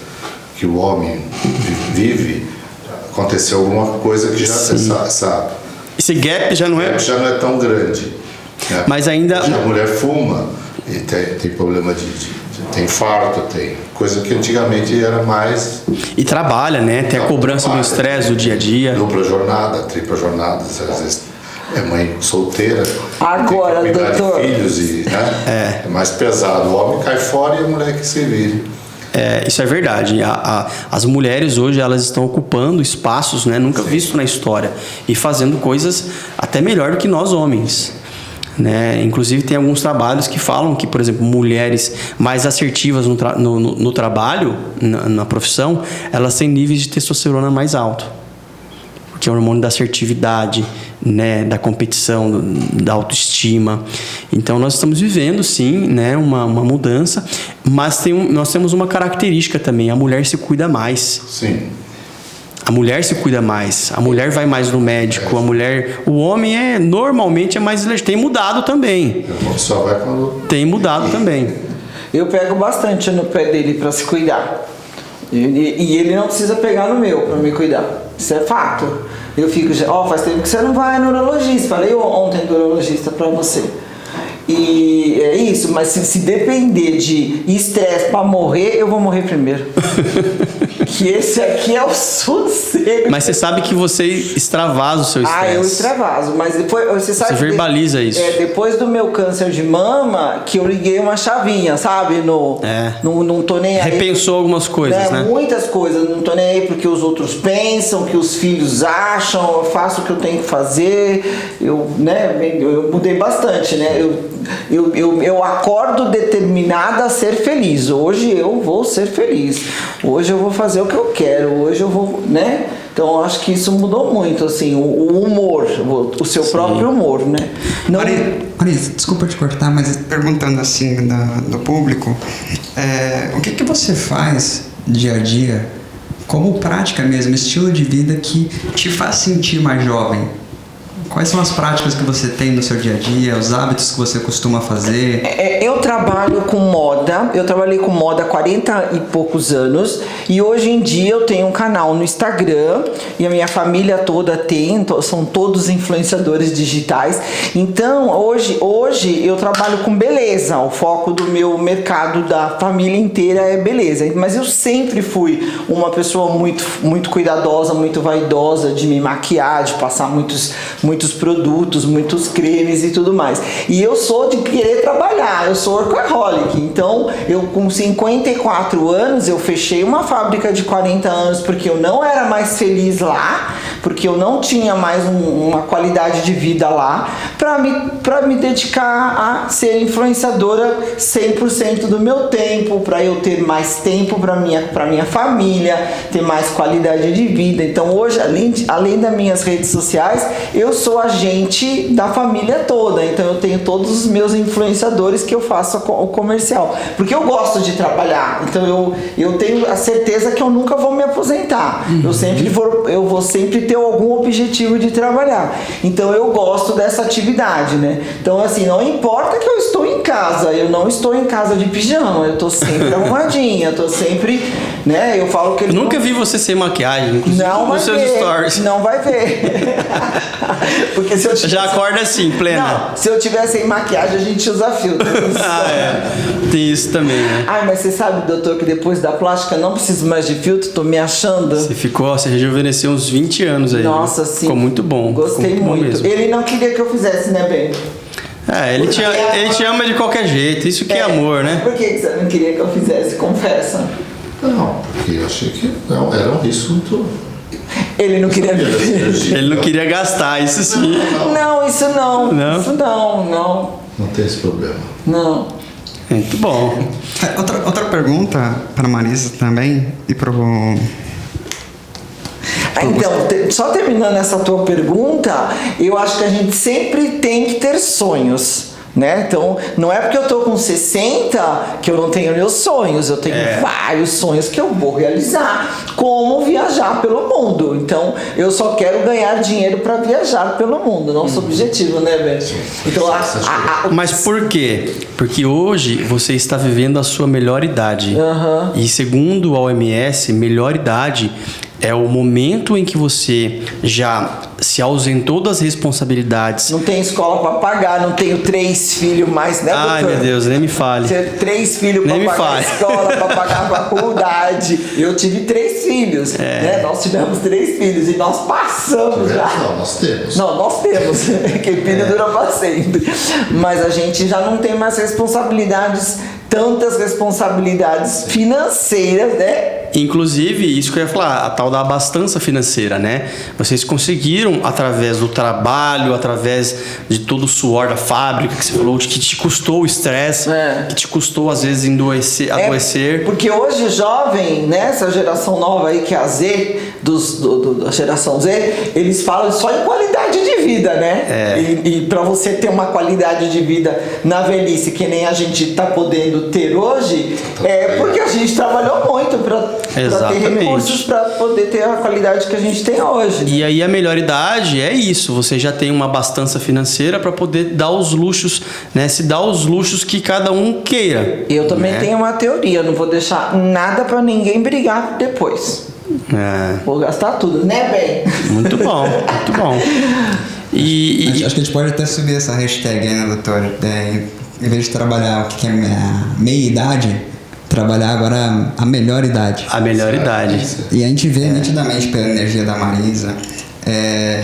que o homem vive, aconteceu alguma coisa que já Esse gap já não é... já não é tão grande. Né? Mas ainda... Hoje a mulher fuma e tem problema tem infarto, tem coisa que antigamente era mais... E trabalha, né? Tem a cobrança do estresse do dia a dia. Dupla jornada, tripla jornada, às vezes é mãe solteira. Agora, tem que cuidar doutor. de filhos e, né? É mais pesado. O homem cai fora e a mulher que se vire. Isso é verdade. As mulheres hoje elas estão ocupando espaços, né, nunca visto na história e fazendo coisas até melhor do que nós homens. Né? Inclusive tem alguns trabalhos que falam que, por exemplo, mulheres mais assertivas no trabalho, na profissão, elas têm níveis de testosterona mais alto. Porque é o hormônio da assertividade, né, da competição, da autoestima. Então nós estamos vivendo sim, né, uma mudança, mas nós temos uma característica também: a mulher se cuida mais. Sim. A mulher se cuida mais, a mulher vai mais no médico, o homem normalmente é mais, tem mudado também. Só vai quando... Tem mudado também. Eu pego bastante no pé dele para se cuidar. E ele não precisa pegar no meu para me cuidar. Isso é fato. Eu fico, faz tempo que você não vai no urologista. Falei ontem do urologista para você. E é isso, mas se depender de estresse para morrer, eu vou morrer primeiro. Que esse aqui é o sossego. Mas você sabe que você extravasa o seu estresse. Eu extravaso, mas depois você sabe. Você verbaliza isso. Depois do meu câncer de mama, que eu liguei uma chavinha, sabe? Não tô nem aí. Repensou algumas coisas, né? Muitas coisas, não tô nem aí porque os outros pensam, que os filhos acham, eu faço o que eu tenho que fazer. Eu mudei bastante, né? Eu acordo determinada a ser feliz. Hoje eu vou ser feliz. Hoje eu vou fazer o que eu quero. Hoje eu vou, né? Então eu acho que isso mudou muito, assim, o humor, o seu próprio humor, né? Marisa, desculpa te cortar, mas perguntando assim do público, o que você faz dia a dia, como prática mesmo, estilo de vida que te faz sentir mais jovem? Quais são as práticas que você tem no seu dia a dia, os hábitos que você costuma fazer? Eu trabalho com moda, eu trabalhei com moda há 40 e poucos anos e hoje em dia eu tenho um canal no Instagram e a minha família toda tem, são todos influenciadores digitais. Então hoje eu trabalho com beleza, o foco do meu mercado da família inteira é beleza. Mas eu sempre fui uma pessoa muito, muito cuidadosa, muito vaidosa de me maquiar, de passar muitos produtos, muitos cremes e tudo mais. E eu sou de querer trabalhar, eu sou workaholic. Então, eu com 54 anos, eu fechei uma fábrica de 40 anos porque eu não era mais feliz lá, porque eu não tinha mais uma qualidade de vida lá, para me dedicar a ser influenciadora 100% do meu tempo, para eu ter mais tempo para minha família, ter mais qualidade de vida. Então, hoje, além das minhas redes sociais, eu sou agente da família toda, então eu tenho todos os meus influenciadores que eu faço o comercial, porque eu gosto de trabalhar, então eu tenho a certeza que eu nunca vou me aposentar, eu vou sempre ter algum objetivo de trabalhar, então eu gosto dessa atividade, né? Então assim, não importa que eu estou em casa, eu não estou em casa de pijama, eu estou sempre arrumadinha, eu estou sempre, né? Eu falo que Nunca vi você sem maquiagem, inclusive nos seus stories. Não vai ver. Porque se eu tivesse... Já acorda assim, plena. Não, se eu tivesse sem maquiagem, a gente usa filtro. Tem isso também, né? Mas você sabe, doutor, que depois da plástica não preciso mais de filtro, tô me achando. Você rejuvenesceu uns 20 anos aí. Nossa, sim. Ficou muito bom. Gostei muito. Mesmo. Ele não queria que eu fizesse, né, bem? Ele te ama de qualquer jeito, isso que é amor, né? Por que você não queria que eu fizesse? Confessa. Não, porque eu achei que era um risco muito... Ele não queria viver. Ele não queria gastar, isso sim. Não, isso não. Não? Isso não. Não tem esse problema. Não. Muito bom. Outra pergunta para a Marisa também e para o... Então, só terminando essa tua pergunta, eu acho que a gente sempre tem que ter sonhos. né? Então, não é porque eu tô com 60 que eu não tenho meus sonhos. Eu tenho vários sonhos que eu vou realizar, como viajar pelo mundo. Então, eu só quero ganhar dinheiro para viajar pelo mundo. Nosso objetivo, né, Beth? Então, Mas por quê? Porque hoje você está vivendo a sua melhor idade. E segundo a OMS, melhor idade é o momento em que você já se ausentou das responsabilidades. Não tem escola para pagar, não tenho 3 filhos mais, né, doutor? Ai, meu Deus, nem me fale. Ter 3 filhos para pagar a escola, para pagar a faculdade. Eu tive 3 filhos, né? Nós tivemos 3 filhos e nós passamos já. Não, nós temos. Não, nós temos. Que filho dura para sempre. Mas a gente já não tem mais responsabilidades, tantas responsabilidades financeiras, né? Inclusive, isso que eu ia falar, a tal da abastança financeira, né? Vocês conseguiram, através do trabalho, através de todo o suor da fábrica, que você falou, que te custou o estresse, que te custou, às vezes, adoecer. Porque hoje, jovem, né? Essa geração nova aí, que é a Z, da geração Z, eles falam só em qualidade de vida, né? E para você ter uma qualidade de vida na velhice, que nem a gente tá podendo ter hoje, é porque a gente trabalhou muito para ter recursos para poder ter a qualidade que a gente tem hoje. E aí a melhor idade é isso, você já tem uma abastança financeira para poder dar os luxos, né? Se dar os luxos que cada um queira. Eu também tenho uma teoria, eu não vou deixar nada para ninguém brigar depois. Vou gastar tudo, né, bem? Muito bom, muito bom. Acho que a gente pode até subir essa hashtag aí, né, doutor? Em vez de trabalhar o que é meia-idade, trabalhar agora a melhor idade. A melhor idade. E a gente vê nitidamente pela energia da Marisa,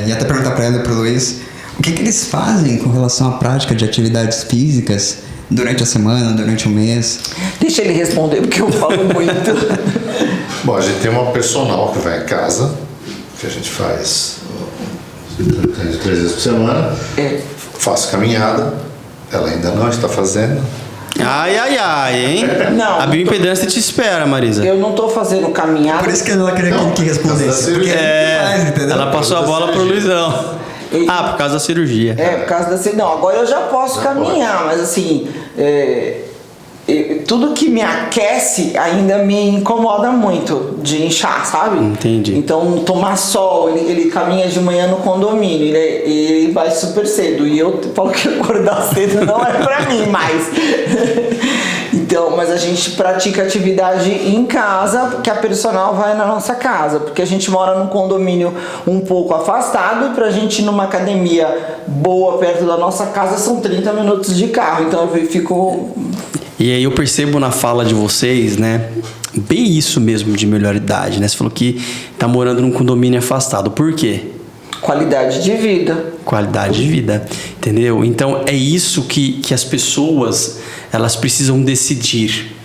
e até perguntar para ela e para o Luiz, o que eles fazem com relação à prática de atividades físicas durante a semana, durante o mês? Deixa ele responder, porque eu falo muito. Bom, a gente tem uma personal que vai em casa, que a gente faz 3 vezes por semana. Faço caminhada, ela ainda não está fazendo. Ai, hein? Não. A bioimpedância te espera, Marisa. Eu não tô fazendo caminhada. Por isso que ela queria que respondesse. Porque faz, entendeu? Ela passou a bola pro Luizão. Por causa da cirurgia. Por causa da cirurgia. Não, agora eu já posso caminhar, mas assim, tudo que me aquece ainda me incomoda muito de inchar, sabe? Entendi. Então, tomar sol, ele caminha de manhã no condomínio, ele vai super cedo. E eu falo que acordar cedo não é pra mim mais. Então, mas a gente pratica atividade em casa, porque a personal vai na nossa casa, porque a gente mora num condomínio um pouco afastado, e pra gente ir numa academia boa perto da nossa casa são 30 minutos de carro, então eu fico... E aí eu percebo na fala de vocês, né, bem isso mesmo de melhor idade, né? Você falou que tá morando num condomínio afastado. Por quê? Qualidade de vida. Qualidade de vida, entendeu? Então é isso que as pessoas, elas precisam decidir,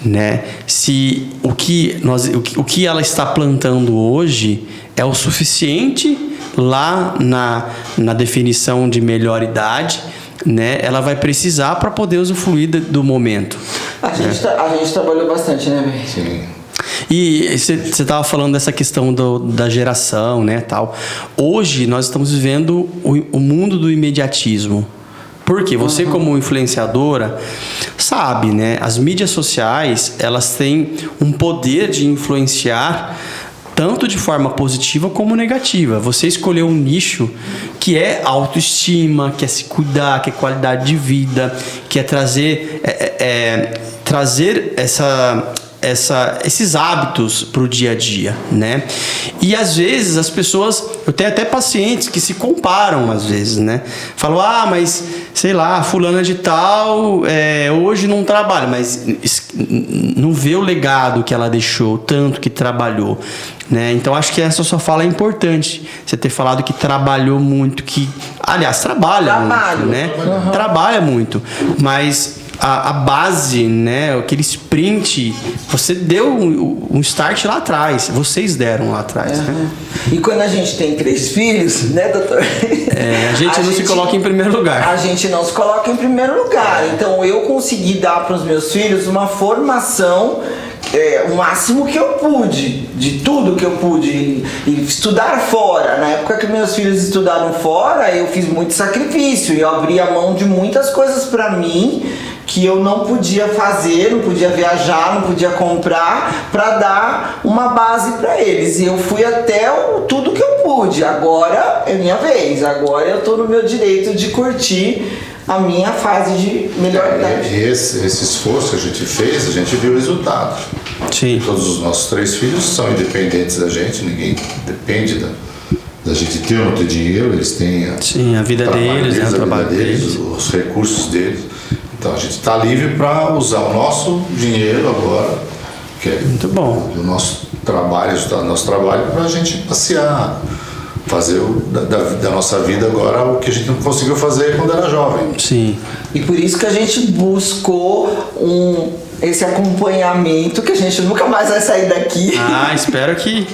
né? Se o que ela está plantando hoje é o suficiente lá na definição de melhor idade, né? Ela vai precisar para poder usufruir do momento. A gente trabalhou bastante, né, Bê? Sim. E você estava falando dessa questão da geração, né, tal. Hoje nós estamos vivendo o mundo do imediatismo. Porque você como influenciadora sabe, né? As mídias sociais, elas têm um poder de influenciar tanto de forma positiva como negativa. Você escolheu um nicho que é autoestima, que é se cuidar, que é qualidade de vida, que é trazer esses hábitos para o dia a dia, né? E às vezes as pessoas, eu tenho até pacientes que se comparam às vezes, né? Falam, mas sei lá, fulana de tal hoje não trabalha, mas não vê o legado que ela deixou, tanto que trabalhou, né? Então acho que essa sua fala é importante, você ter falado que trabalhou muito, que aliás trabalha muito, né? Trabalha muito, mas a base, né, aquele sprint, você deu um start lá atrás, vocês deram lá atrás, né? E quando a gente tem 3 filhos, né, doutor? A gente não se coloca em primeiro lugar. A gente não se coloca em primeiro lugar. Então eu consegui dar para os meus filhos uma formação o máximo que eu pude, de tudo que eu pude, e estudar fora. Na época que meus filhos estudaram fora, eu fiz muito sacrifício, e eu abri a mão de muitas coisas pra mim que eu não podia fazer, não podia viajar, não podia comprar, para dar uma base para eles. E eu fui até tudo que eu pude. Agora é minha vez, agora eu tô no meu direito de curtir a minha fase de melhor idade. E esse esforço que a gente fez, a gente viu o resultado. Sim. Todos os nossos 3 filhos são independentes da gente, ninguém depende da gente ter ou não ter dinheiro, eles têm Sim, a vida deles, né, o trabalho deles, os recursos deles. Então a gente está livre para usar o nosso dinheiro agora, que é muito bom, o nosso trabalho, para a gente passear, fazer da nossa vida agora o que a gente não conseguiu fazer quando era jovem. Sim. E por isso que a gente buscou esse acompanhamento, que a gente nunca mais vai sair daqui. Espero que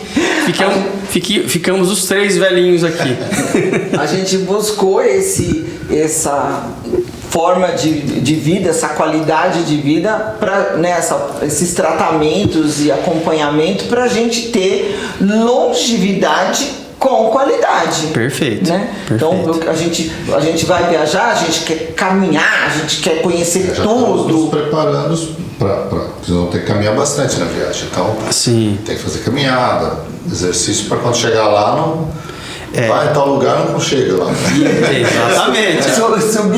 ficamos os 3 velhinhos aqui. A gente buscou essa forma de vida, essa qualidade de vida, esses tratamentos e acompanhamento para a gente ter longevidade com qualidade. Perfeito. Né? Perfeito. Então a gente vai viajar, a gente quer caminhar, a gente quer conhecer Já tudo. estamos nos preparando para vocês vão ter que caminhar bastante na viagem. Então Sim. tem que fazer caminhada, exercício para quando chegar lá não. Vai em tal lugar, não chega lá. Exatamente.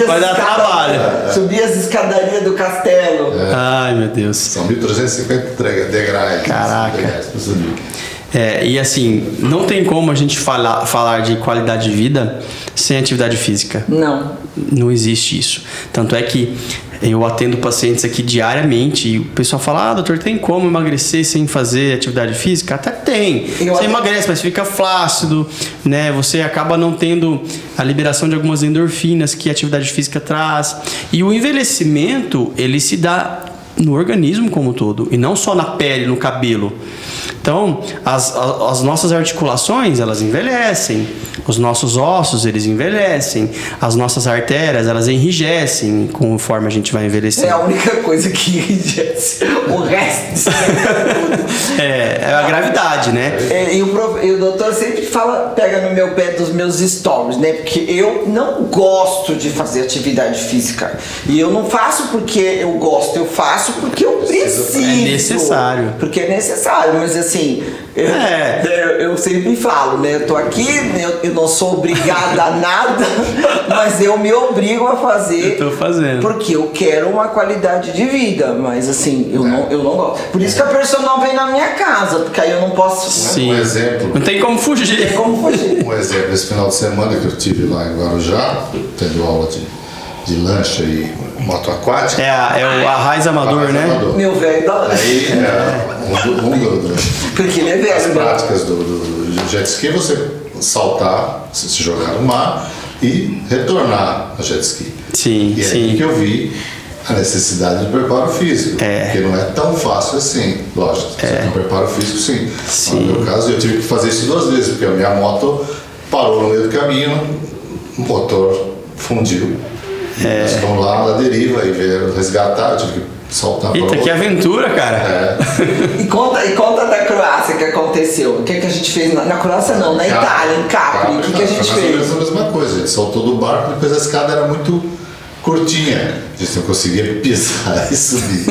Vai dar trabalho. Subir as escadarias do castelo. Ai, meu Deus. São 1.350 degraus. Caraca. Degraus pra subir. E assim, não tem como a gente falar de qualidade de vida sem atividade física. Não existe isso. Tanto é que eu atendo pacientes aqui diariamente e o pessoal fala, doutor, tem como emagrecer sem fazer atividade física? Até tem. Você emagrece, mas fica flácido, né? Você acaba não tendo a liberação de algumas endorfinas que a atividade física traz. E o envelhecimento, ele se dá no organismo como um todo, e não só na pele, no cabelo. Então, as nossas articulações, elas envelhecem, os nossos ossos, eles envelhecem, as nossas artérias, elas enrijecem conforme a gente vai envelhecendo. É a única coisa que enrijece, o resto é a gravidade, né? E o doutor sempre pega no meu pé dos meus stories, né? Porque eu não gosto de fazer atividade física. E eu não faço porque eu gosto, eu faço porque eu preciso. É necessário. Porque é necessário, mas assim, eu sempre falo, né? Eu tô aqui, eu não sou obrigada a nada, mas eu me obrigo a fazer. Eu tô fazendo. Porque eu quero uma qualidade de vida, mas assim, eu não gosto. Por isso que a personal vem na minha casa, porque aí eu não posso. Sim. Um exemplo. Não tem como fugir. Um exemplo, esse final de semana que eu tive lá em Guarujá, tendo aula de lancha e moto aquática. É o Arraiz Amador, né? Amador. Meu velho da lancha. Aí, porque ele é velho. as né? práticas do jet ski é você saltar, se jogar no mar e retornar a jet ski. Sim, E é sim. aí que eu vi a necessidade de preparo físico. Porque não é tão fácil assim. Lógico, você tem um preparo físico sim. No meu caso, eu tive que fazer isso 2 vezes, porque a minha moto parou no meio do caminho, o motor fundiu. Nós fomos lá na deriva e veio resgatar, eu tive que saltar. Eita, que aventura, cara. E conta da Croácia que aconteceu. O que a gente fez na Croácia não, na Itália, em Capri. O que a gente fez? A mesma coisa, a gente saltou do barco, depois a escada era muito curtinha. A gente não conseguia pisar e subir.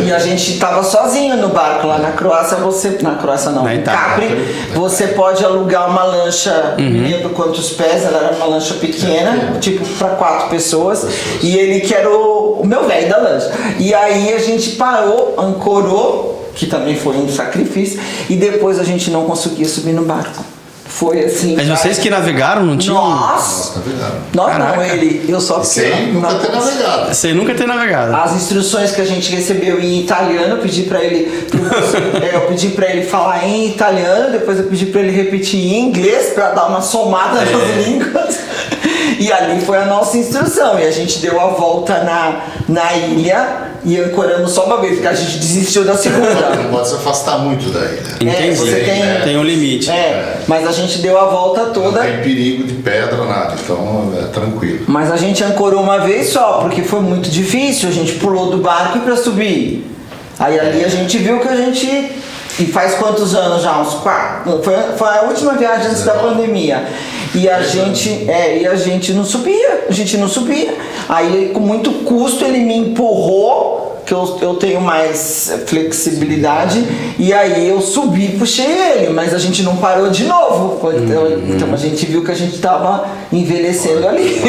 E a gente tava sozinho no barco lá na Croácia. Na Croácia não, Na em Itália. Capri. Você pode alugar uma lancha, não lembro quantos pés, ela era uma lancha pequena, tipo para 4 pessoas. E ele que era o meu velho da lancha. E aí a gente parou, ancorou, que também foi um sacrifício, e depois a gente não conseguia subir no barco. Foi assim. Mas vocês que navegaram não tinham? Nossa! Nós não, eu só Sem nunca ter navegado. Sem nunca ter navegado. As instruções que a gente recebeu em italiano, eu pedi pra ele falar em italiano, depois eu pedi pra ele repetir em inglês pra dar uma somada nas línguas. E ali foi a nossa instrução. E a gente deu a volta na ilha e ancoramos só uma vez, porque a gente desistiu da segunda. Não pode se afastar muito da ilha. Entendi. você Tem um limite. Mas a gente deu a volta toda. Não tem perigo de pedra, nada, então é tranquilo. Mas a gente ancorou uma vez só, porque foi muito difícil. A gente pulou do barco e para subir. Aí ali a gente viu que a gente... E faz quantos anos já? Uns 4? Foi a última viagem antes da pandemia. E a gente não subia. Aí com muito custo ele me empurrou, que eu tenho mais flexibilidade, e aí eu subi e puxei ele, mas a gente não parou de novo. Então a gente viu que a gente estava envelhecendo ali.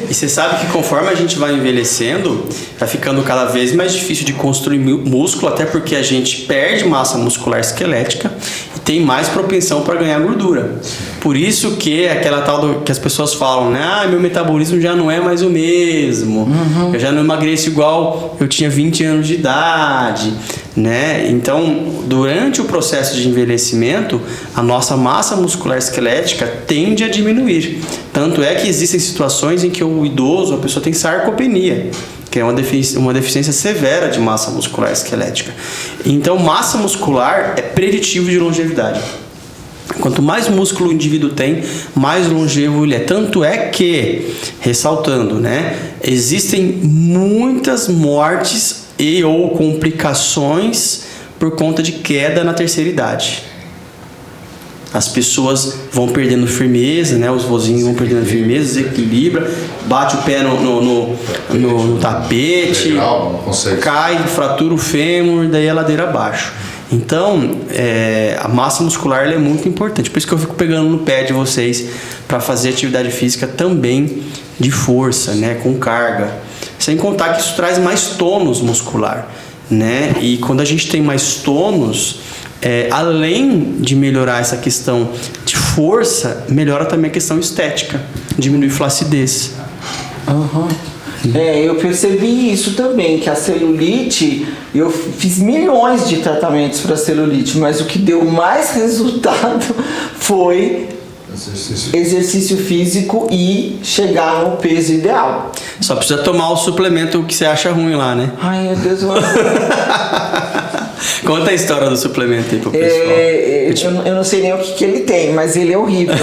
E você sabe que conforme a gente vai envelhecendo, vai ficando cada vez mais difícil de construir músculo, até porque a gente perde massa muscular esquelética e tem mais propensão para ganhar gordura. Por isso que aquela tal que as pessoas falam, né? Ah, meu metabolismo já não é mais o mesmo. Eu já não emagreço igual eu tinha 20 anos de idade, né? Então, durante o processo de envelhecimento, a nossa massa muscular esquelética tende a diminuir. Tanto é que existem situações em que o idoso, a pessoa tem sarcopenia, que é uma deficiência severa de massa muscular esquelética. Então, massa muscular é preditivo de longevidade. Quanto mais músculo o indivíduo tem, mais longevo ele é. Tanto é que, ressaltando, né, existem muitas mortes e ou complicações por conta de queda na terceira idade. As pessoas vão perdendo firmeza, né? Os vozinhos vão perdendo firmeza, desequilibra, bate o pé no tapete, Legal, não consegue. cai, fratura o fêmur, daí a ladeira abaixo. Então, a massa muscular ela é muito importante. Por isso que eu fico pegando no pé de vocês para fazer atividade física também de força, né? Com carga. Sem contar que isso traz mais tônus muscular, né? E quando a gente tem mais tônus, além de melhorar essa questão de força, melhora também a questão estética, diminui flacidez. Eu percebi isso também, que a celulite, eu fiz milhões de tratamentos para celulite, mas o que deu mais resultado foi exercício físico e chegar no peso ideal. Só precisa tomar o suplemento que você acha ruim lá, né? Ai, meu Deus, Conta a história do suplemento aí pro pessoal. eu não sei nem o que ele tem, mas ele é horrível.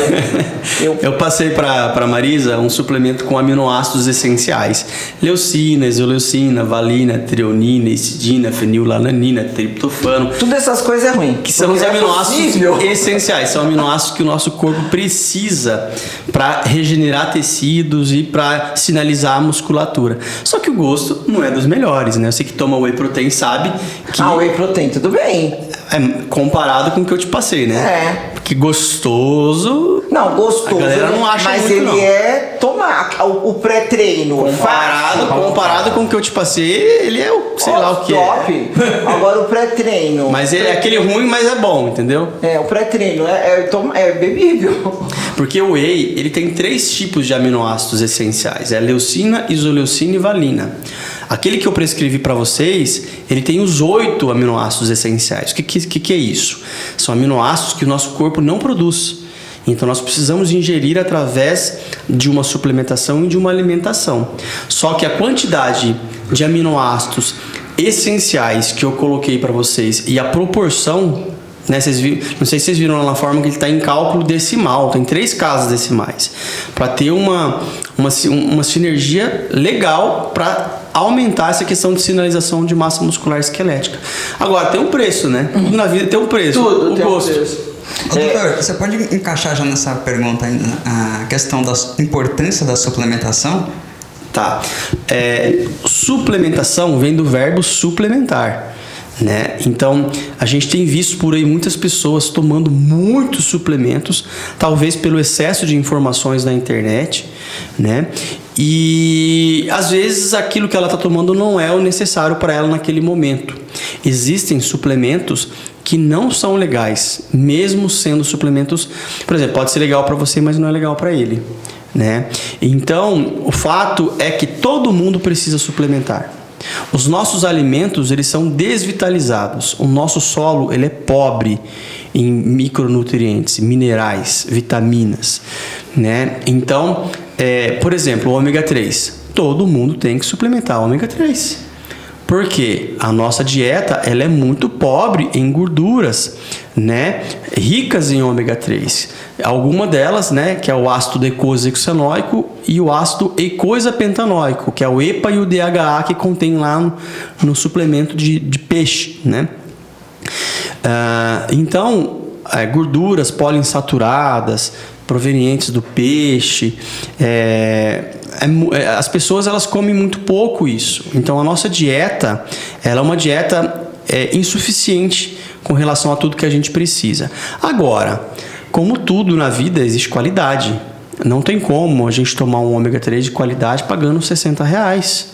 Eu passei pra Marisa um suplemento com aminoácidos essenciais: leucina, isoleucina, valina, treonina, histidina, fenilalanina, triptofano. Tudo essas coisas é ruim. Que são os aminoácidos essenciais, são aminoácidos que o nosso corpo precisa para regenerar tecidos e para sinalizar a musculatura. Só que o gosto não é dos melhores, né? Você que toma whey protein sabe que... Whey protein, tudo bem. Comparado com o que eu te passei, né? Porque gostoso... Não, gostoso. A galera não acha mas muito, ele não. é tomar o pré-treino. Comparado com o que eu te passei, ele é o... sei lá o que top. Agora o pré-treino. Mas ele é aquele ruim, mas é bom, entendeu? O pré-treino é bebível. Porque o whey, ele tem 3 tipos de aminoácidos essenciais. É leucina, isoleucina e valina. Aquele que eu prescrevi para vocês, ele tem os 8 aminoácidos essenciais. O que é isso? São aminoácidos que o nosso corpo não produz. Então nós precisamos ingerir através de uma suplementação e de uma alimentação. Só que a quantidade de aminoácidos essenciais que eu coloquei para vocês e a proporção, né, não sei se vocês viram lá na forma que ele está em cálculo decimal, tem 3 casas decimais, para ter uma sinergia legal para aumentar essa questão de sinalização de massa muscular esquelética. Agora, tem um preço, né? Tudo na vida tem um preço. Tudo o tem gosto. um preço. Doutor, você pode encaixar já nessa pergunta ainda a questão da importância da suplementação? Tá. Suplementação vem do verbo suplementar, né? Então, a gente tem visto por aí muitas pessoas tomando muitos suplementos, talvez pelo excesso de informações na internet, né? E às vezes aquilo que ela está tomando não é o necessário para ela naquele momento. Existem suplementos que não são legais, mesmo sendo suplementos, por exemplo, pode ser legal para você, mas não é legal para ele, né? Então, o fato é que todo mundo precisa suplementar. Os nossos alimentos, eles são desvitalizados. O nosso solo, ele é pobre em micronutrientes, minerais, vitaminas, né? Então, por exemplo, o ômega 3. Todo mundo tem que suplementar o ômega 3. Porque a nossa dieta ela é muito pobre em gorduras, né, ricas em ômega 3. Alguma delas, né, que é o ácido decoxahexanoico e o ácido eicosapentanoico, que é o EPA e o DHA que contém lá no suplemento de peixe, né? Então, gorduras poliinsaturadas provenientes do peixe, as pessoas elas comem muito pouco isso. Então a nossa dieta ela é uma dieta insuficiente com relação a tudo que a gente precisa. Agora, como tudo na vida, existe qualidade. Não tem como a gente tomar um ômega 3 de qualidade pagando R$60.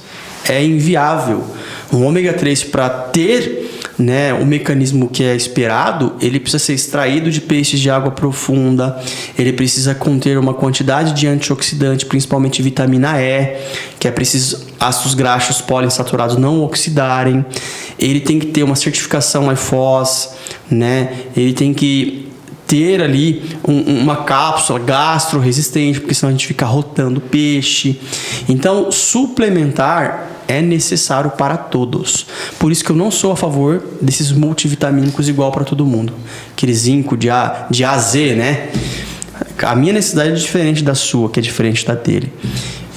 É inviável. Um ômega 3 para ter, né, o mecanismo que é esperado, ele precisa ser extraído de peixes de água profunda, ele precisa conter uma quantidade de antioxidante, principalmente vitamina E, que é preciso ácidos graxos poliinsaturados não oxidarem, ele tem que ter uma certificação IFOS, né, ele tem que ter ali uma cápsula gastro-resistente, porque senão a gente fica rotando peixe. Então, suplementar é necessário para todos. Por isso que eu não sou a favor desses multivitamínicos igual para todo mundo. Aquele zinco de A a Z, né? A minha necessidade é diferente da sua, que é diferente da dele.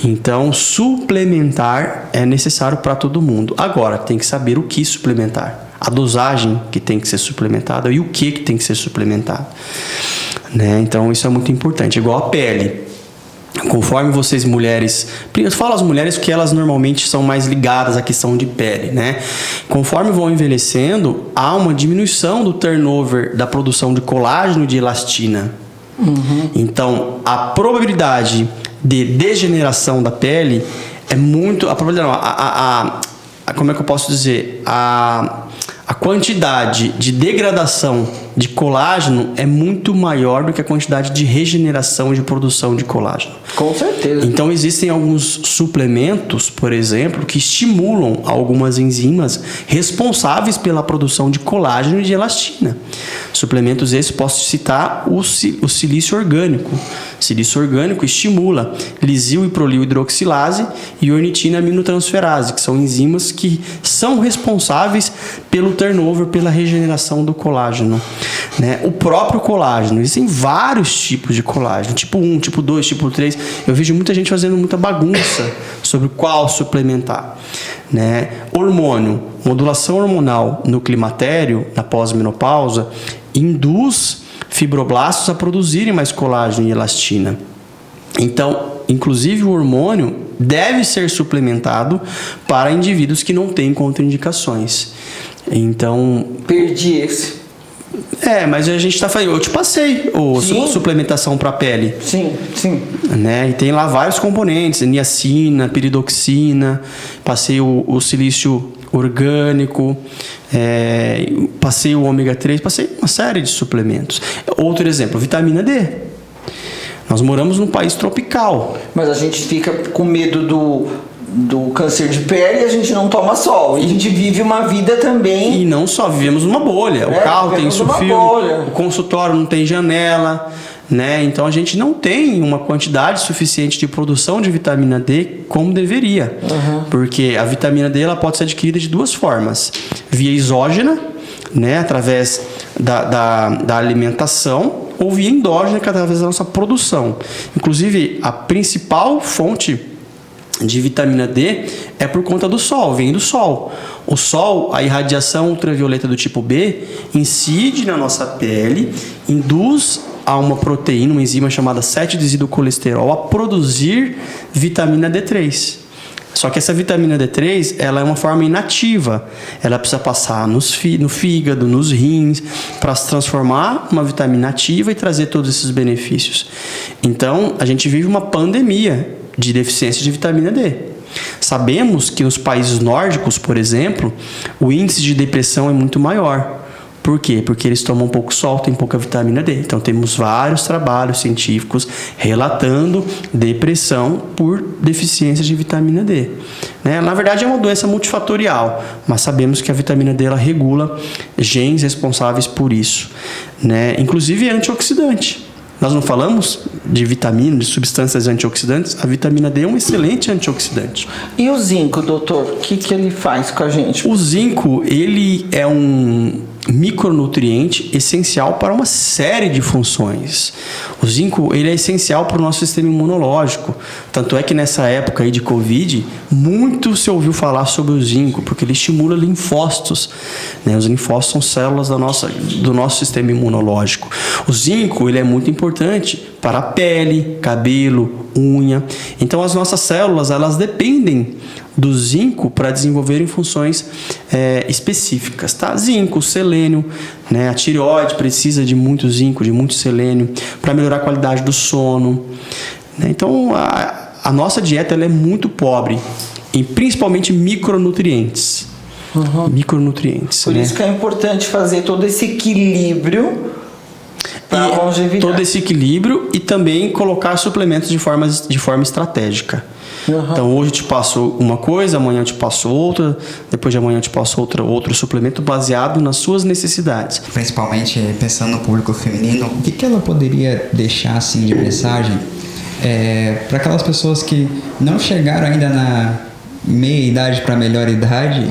Então, suplementar é necessário para todo mundo. Agora, tem que saber o que suplementar. A dosagem que tem que ser suplementada e o que tem que ser suplementado, né? Então isso é muito importante. Igual a pele. Conforme vocês mulheres... Eu falo as mulheres porque elas normalmente são mais ligadas à questão de pele, né? Conforme vão envelhecendo, há uma diminuição do turnover da produção de colágeno e de elastina. Então, a probabilidade de degeneração da pele é muito... A probabilidade não, como é que eu posso dizer? A quantidade de degradação de colágeno é muito maior do que a quantidade de regeneração e de produção de colágeno. Com certeza. Então existem alguns suplementos, por exemplo, que estimulam algumas enzimas responsáveis pela produção de colágeno e de elastina. Suplementos esses, posso citar o silício orgânico. Silício orgânico estimula lisil e prolil hidroxilase e ornitina aminotransferase, que são enzimas que são responsáveis pelo turnover, pela regeneração do colágeno, né? O próprio colágeno, existem vários tipos de colágeno, tipo 1, tipo 2, tipo 3. Eu vejo muita gente fazendo muita bagunça sobre qual suplementar, né? Hormônio, modulação hormonal no climatério, na pós-menopausa, induz fibroblastos a produzirem mais colágeno e elastina. Então, inclusive o hormônio deve ser suplementado para indivíduos que não têm contraindicações. Então... Perdi esse. Mas a gente tá falando... Eu te passei suplementação para pele. Sim, sim. Né? E tem lá vários componentes. Niacina, piridoxina. Passei o silício orgânico. Passei o ômega 3. Passei uma série de suplementos. Outro exemplo, vitamina D. Nós moramos num país tropical. Mas a gente fica com medo do câncer de pele e a gente não toma sol. E a gente vive uma vida também... E não só, vivemos numa bolha. O carro tem sulfilme, o consultório não tem janela, né? Então a gente não tem uma quantidade suficiente de produção de vitamina D como deveria. Porque a vitamina D ela pode ser adquirida de duas formas. Via exógena, né? Através da alimentação, ou via endógena, que é através da nossa produção. Inclusive, a principal fonte de vitamina D é por conta do sol, vem do sol. O sol, a irradiação ultravioleta do tipo B, incide na nossa pele, induz a uma proteína, uma enzima chamada 7-desidrocolesterol, a produzir vitamina D3. Só que essa vitamina D3, ela é uma forma inativa. Ela precisa passar no fígado, nos rins, para se transformar numa vitamina ativa e trazer todos esses benefícios. Então, a gente vive uma pandemia de deficiência de vitamina D. Sabemos que nos países nórdicos, por exemplo, o índice de depressão é muito maior. Por quê? Porque eles tomam pouco sol, tem pouca vitamina D. Então temos vários trabalhos científicos relatando depressão por deficiência de vitamina D. Né? Na verdade é uma doença multifatorial, mas sabemos que a vitamina D ela regula genes responsáveis por isso. Né? Inclusive é antioxidante. Nós não falamos de vitamina, de substâncias antioxidantes. A vitamina D é um excelente antioxidante. E o zinco, doutor? O que ele faz com a gente? O zinco, ele é um micronutriente essencial para uma série de funções. O zinco, ele é essencial para o nosso sistema imunológico. Tanto é que nessa época aí de Covid, muito se ouviu falar sobre o zinco, porque ele estimula linfócitos, né? Os linfócitos são células do nosso sistema imunológico. O zinco, ele é muito importante para a pele, cabelo, unha. Então, as nossas células, elas dependem do zinco para desenvolverem funções específicas, tá? Zinco, selênio, né? A tireoide precisa de muito zinco, de muito selênio para melhorar a qualidade do sono, né? Então, a nossa dieta ela é muito pobre em principalmente micronutrientes. Micronutrientes. Por isso que é importante fazer todo esse equilíbrio para a longevidade. Todo esse equilíbrio e também colocar suplementos de forma estratégica. Então hoje eu te passo uma coisa, amanhã eu te passo outra, depois de amanhã eu te passo outro suplemento baseado nas suas necessidades. Principalmente pensando no público feminino, o que ela poderia deixar assim de mensagem para aquelas pessoas que não chegaram ainda na meia idade para melhor idade,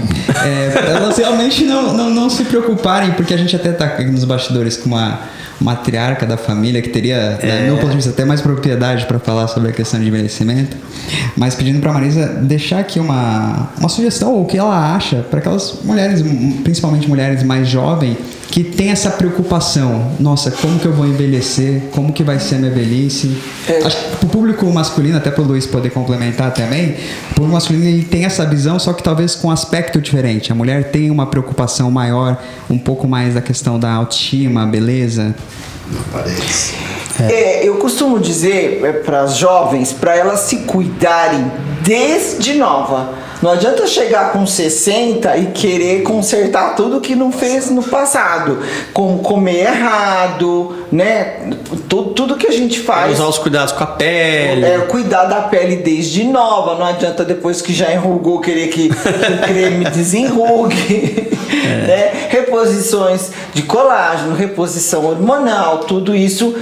elas realmente não se preocuparem, porque a gente até está aqui nos bastidores com uma matriarca da família que teria, do meu ponto de vista, até mais propriedade para falar sobre a questão de envelhecimento, mas pedindo para a Marisa deixar aqui uma sugestão, ou o que ela acha para aquelas mulheres, principalmente mulheres mais jovens, que tem essa preocupação, nossa, como que eu vou envelhecer, como que vai ser a minha velhice. Acho que o público masculino, até para o Luiz poder complementar também, o público masculino ele tem essa visão, só que talvez com um aspecto diferente. A mulher tem uma preocupação maior, um pouco mais da questão da autoestima, beleza. Parece. Eu costumo dizer para as jovens, para elas se cuidarem desde nova. Não adianta chegar com 60 e querer consertar tudo que não fez no passado. Como comer errado, né? Tudo que a gente faz. Usar os cuidados com a pele. Cuidar da pele desde nova. Não adianta depois que já enrugou querer que o creme desenrugue. Né? Reposições de colágeno, reposição hormonal, tudo isso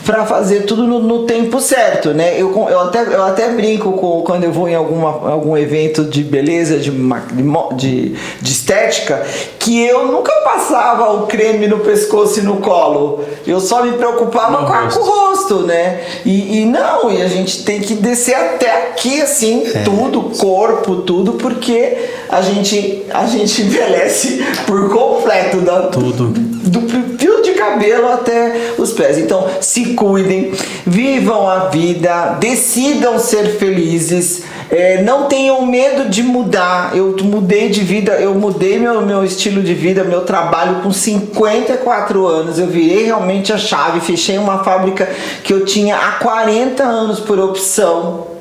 para fazer tudo no tempo certo, né? Eu até brinco quando eu vou em algum evento de beleza, de estética, que eu nunca passava o creme no pescoço e no colo. Eu só me preocupava com o rosto, né? E a gente tem que descer até aqui, assim, tudo, corpo, tudo, porque a gente envelhece por completo, do fio de cabelo até os pés. Então, se cuidem, vivam a vida, decidam ser felizes, não tenham medo de mudar. Eu mudei de vida, eu mudei meu estilo de vida, meu trabalho com 54 anos. Eu virei realmente a chave, fechei uma fábrica que eu tinha há 40 anos por opção.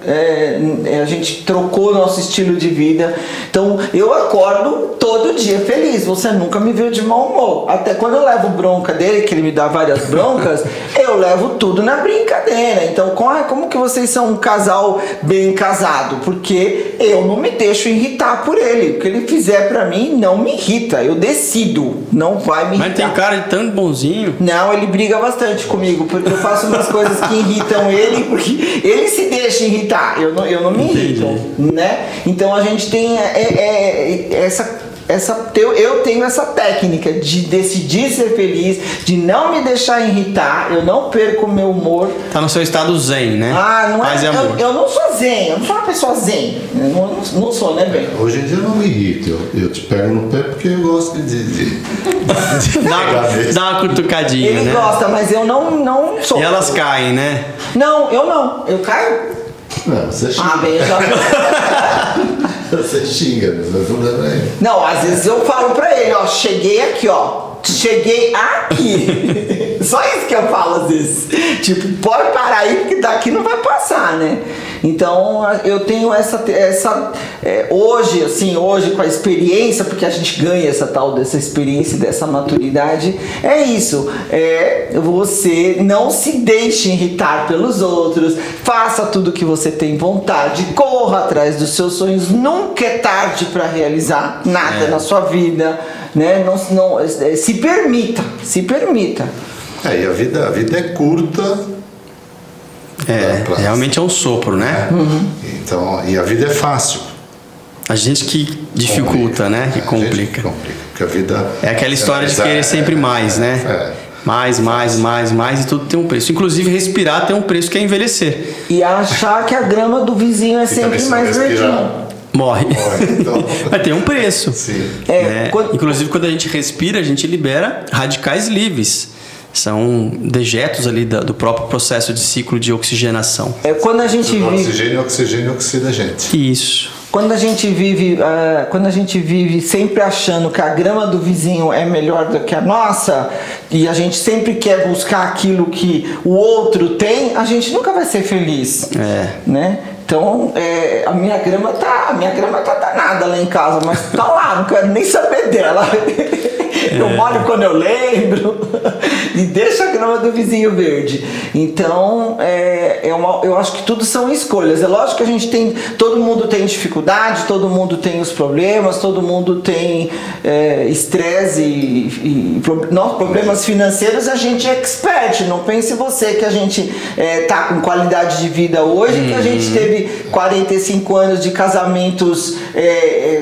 A gente trocou nosso estilo de vida. Então eu acordo todo dia feliz. Você nunca me viu de mau humor. Até quando eu levo bronca dele, que ele me dá várias broncas, eu levo tudo na brincadeira. Então como que vocês são um casal bem casado? Porque eu não me deixo irritar por ele. O que ele fizer pra mim não me irrita. Eu decido, não vai me irritar. Mas tem cara de tão bonzinho. Não, ele briga bastante comigo, porque eu faço umas coisas que irritam ele, porque ele se deixa irritar. Eu não me irrito, né? Então a gente tem eu tenho essa técnica de decidir ser feliz, de não me deixar irritar, eu não perco o meu humor. Tá no seu estado zen, né? Não Paz e amor. eu não sou zen, eu não sou uma pessoa zen. Eu não sou, né, Ben? Hoje em dia eu não me irrito, eu te pego no pé porque eu gosto de dá uma cutucadinha, Ele né? gosta, mas eu não sou. E elas caem, né? Não, eu não. Eu caio. Não, você xinga. Ben, eu já... Você xinga, Não, às vezes eu falo pra ele, ó, cheguei aqui, ó. Cheguei aqui. Só isso que eu falo às vezes. Tipo, pode parar aí, porque daqui não vai passar, né? Então, eu tenho hoje com a experiência, porque a gente ganha dessa experiência, dessa maturidade, é isso. Você não se deixe irritar pelos outros, faça tudo que você tem vontade, corra atrás dos seus sonhos, nunca é tarde para realizar nada na sua vida, né? Se permita. E a vida é curta. Realmente é um sopro, né? Então, e a vida é fácil. A gente que dificulta, né? Que complica. Porque a vida é aquela história de querer sempre mais, né? Mais, e tudo tem um preço. Inclusive, respirar tem um preço, que é envelhecer. E achar que a grama do vizinho é sempre mais verdinha. Morre. Então. Mas tem um preço. Sim. Inclusive, quando a gente respira, a gente libera radicais livres. São dejetos ali do próprio processo de ciclo de oxigenação. Quando a gente vive... Oxigênio oxida a gente. Isso. Quando a gente vive sempre achando que a grama do vizinho é melhor do que a nossa, e a gente sempre quer buscar aquilo que o outro tem, a gente nunca vai ser feliz. Né? Então, a minha grama tá danada lá em casa, mas tá lá, não quero nem saber dela. Eu molho quando eu lembro e deixo a grama do vizinho verde. Então, eu acho que tudo são escolhas. É lógico que todo mundo tem dificuldade, todo mundo tem os problemas, todo mundo tem estresse e problemas financeiros. A gente é expert. Não pense você que a gente tá com qualidade de vida hoje, que a gente teve 45 anos de casamentos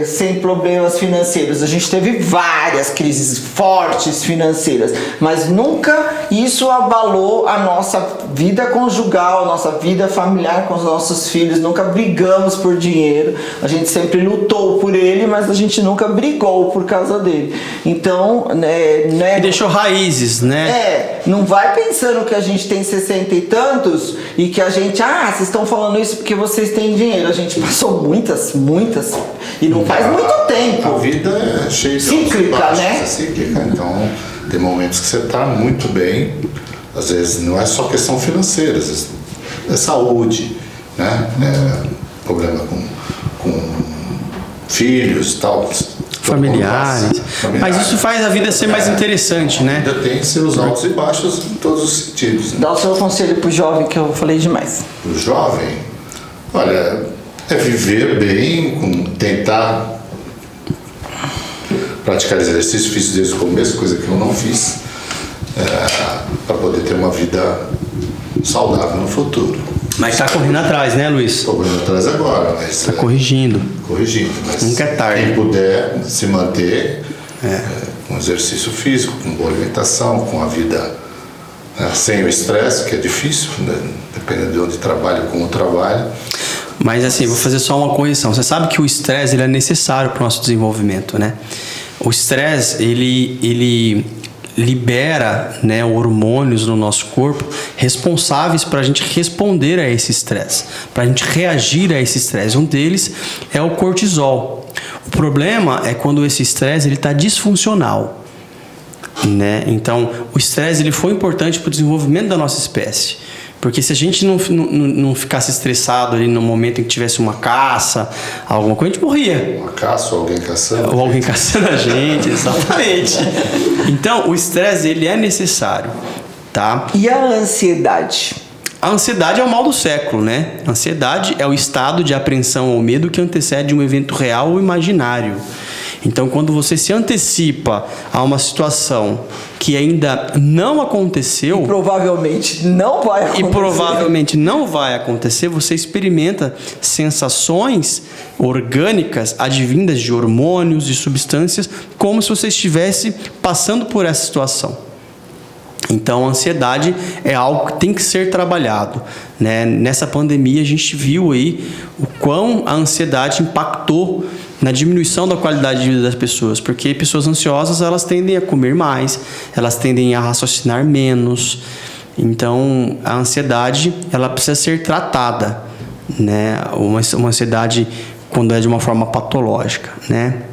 sem problemas financeiros. A gente teve várias crises fortes financeiras, mas nunca isso abalou a nossa vida conjugal, a nossa vida familiar com os nossos filhos. Nunca brigamos por dinheiro, a gente sempre lutou por ele, mas a gente nunca brigou por causa dele. Então, e deixou raízes, né? Não vai pensando que a gente tem 60 e tantos e que a gente, vocês estão falando isso porque vocês têm dinheiro. A gente passou muitas, e não faz muito tempo. A vida é cheia de cíclica, né? É cíclica, então tem momentos que você está muito bem, às vezes não é só questão financeira, às vezes é saúde, né? Problema com filhos, tal, familiares. Mas isso faz a vida ser mais interessante, né? Ainda tem seus altos e baixos em todos os sentidos. Né? Dá o seu conselho pro jovem, que eu falei demais. Pro jovem, olha, é viver bem, tentar praticar exercício. Fiz desde o começo, coisa que eu não fiz, para poder ter uma vida saudável no futuro. Mas está correndo atrás, né, Luiz? Estou correndo atrás agora, mas... Está corrigindo. Mas nunca é tarde. Quem puder se manter com exercício físico, com boa alimentação, com a vida sem o estresse, que é difícil, né? Dependendo de onde trabalha, como trabalha. Mas assim, vou fazer só uma correção. Você sabe que o estresse ele é necessário para o nosso desenvolvimento, né? O estresse, ele libera, né, hormônios no nosso corpo responsáveis para a gente responder a esse estresse, para a gente reagir a esse estresse. Um deles é o cortisol. O problema é quando esse estresse está disfuncional, né? Então, o estresse ele foi importante para o desenvolvimento da nossa espécie. Porque se a gente não ficasse estressado ali no momento em que tivesse uma caça, alguma coisa, a gente morria. Uma caça ou alguém caçando. Ou alguém caçando a gente, exatamente. Então, o estresse, ele é necessário, tá? E a ansiedade? A ansiedade é o mal do século, né? A ansiedade é o estado de apreensão ou medo que antecede um evento real ou imaginário. Então, quando você se antecipa a uma situação que ainda não aconteceu... E provavelmente não vai acontecer. Você experimenta sensações orgânicas advindas de hormônios e substâncias, como se você estivesse passando por essa situação. Então, a ansiedade é algo que tem que ser trabalhado, né? Nessa pandemia, a gente viu aí o quão a ansiedade impactou na diminuição da qualidade de vida das pessoas, porque pessoas ansiosas, elas tendem a comer mais, elas tendem a raciocinar menos. Então, a ansiedade, ela precisa ser tratada, né? Uma ansiedade quando é de uma forma patológica, né?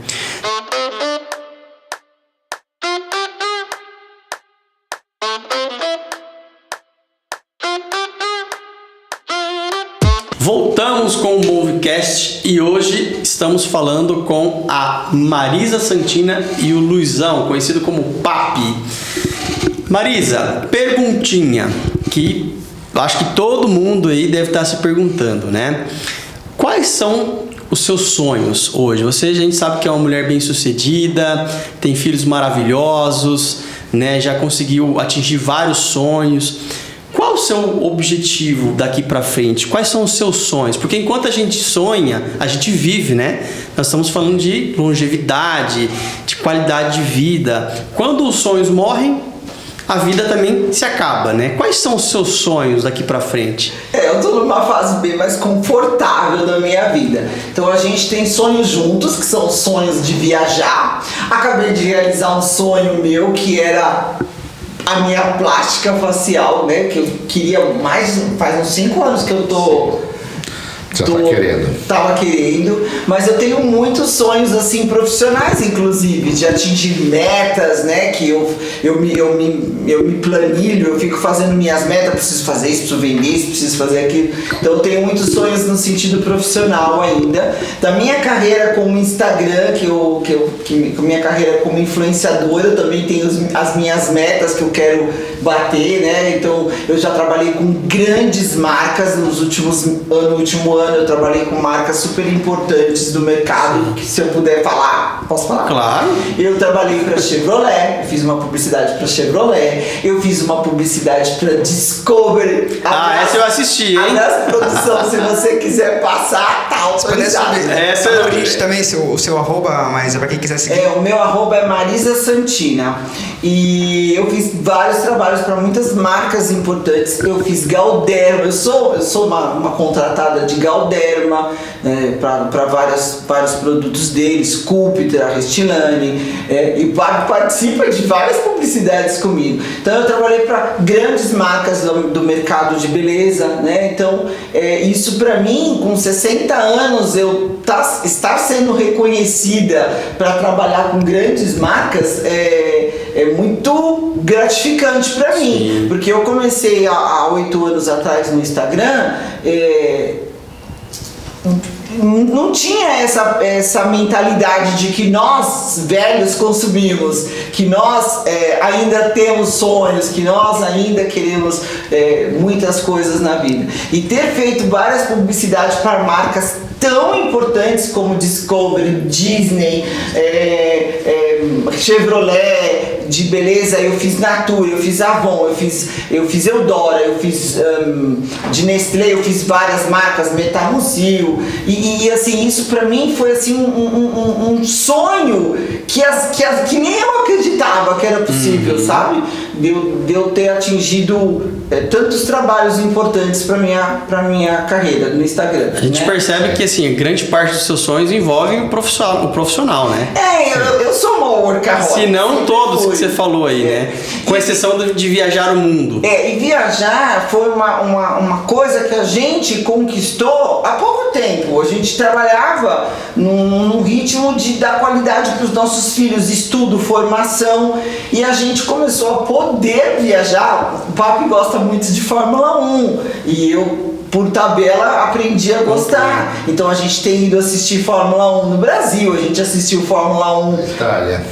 Voltamos com o Movecast e hoje estamos falando com a Marisa Santina e o Luizão, conhecido como Papi. Marisa, perguntinha que acho que todo mundo aí deve estar se perguntando, né? Quais são os seus sonhos hoje? Você, a gente sabe que é uma mulher bem-sucedida, tem filhos maravilhosos, né? Já conseguiu atingir vários sonhos. Qual o seu objetivo daqui para frente? Quais são os seus sonhos? Porque enquanto a gente sonha, a gente vive, né? Nós estamos falando de longevidade, de qualidade de vida. Quando os sonhos morrem, a vida também se acaba, né? Quais são os seus sonhos daqui para frente? Eu tô numa fase bem mais confortável da minha vida. Então a gente tem sonhos juntos, que são sonhos de viajar. Acabei de realizar um sonho meu, que era a minha plástica facial, né? Que eu queria faz uns 5 anos que eu tô... Já tá querendo. Tava querendo, mas eu tenho muitos sonhos assim profissionais, inclusive, de atingir metas, né? Que eu me planilho, eu fico fazendo minhas metas, preciso fazer isso, preciso vender isso, preciso fazer aquilo. Então eu tenho muitos sonhos no sentido profissional ainda. Da minha carreira como Instagram, minha carreira como influenciadora, eu também tenho as minhas metas que eu quero bater, né? Então eu já trabalhei com grandes marcas no último ano eu trabalhei com marcas super importantes do mercado, que se eu puder falar, posso falar? Claro. Eu trabalhei para Chevrolet, eu fiz uma publicidade para Chevrolet, eu fiz uma publicidade para Discovery. Essa eu assisti, hein? A produção, se você quiser passar, tá autorizado. Essa é a também, o seu arroba, mas é para quem quiser seguir. O meu arroba é Marisa Santina. E eu fiz vários trabalhos para muitas marcas importantes. Eu fiz Galderma, eu sou uma contratada de Galderma, né, para vários produtos deles, Cúpiter, a Restilane, e participa de várias publicidades comigo. Então eu trabalhei para grandes marcas do mercado de beleza, né? Então isso para mim, com 60 anos, estar sendo reconhecida para trabalhar com grandes marcas é muito gratificante para mim, porque eu comecei há 8 anos atrás no Instagram, não tinha essa mentalidade de que nós velhos consumimos, que nós ainda temos sonhos, que nós ainda queremos muitas coisas na vida. E ter feito várias publicidades para marcas tão importantes como Discovery, Disney, Chevrolet, de beleza, eu fiz Natura, eu fiz Avon, eu fiz Eudora, eu fiz de Nestlé, eu fiz várias marcas, Metamucil, e assim, isso pra mim foi assim um sonho que nem eu acreditava que era possível, sabe? De eu ter atingido tantos trabalhos importantes para minha carreira no Instagram. A gente percebe que assim, grande parte dos seus sonhos envolve o profissional, né? Eu sou uma workaholic. Se não todos que você falou aí, né? Com exceção de viajar o mundo. E viajar foi uma coisa que a gente conquistou há pouco tempo. A gente trabalhava num ritmo de dar qualidade para os nossos filhos, estudo, formação, e a gente começou a poder viajar. O papi gosta muito de Fórmula 1 e eu, por tabela, aprendi a gostar. Então a gente tem ido assistir Fórmula 1 no Brasil, a gente assistiu Fórmula 1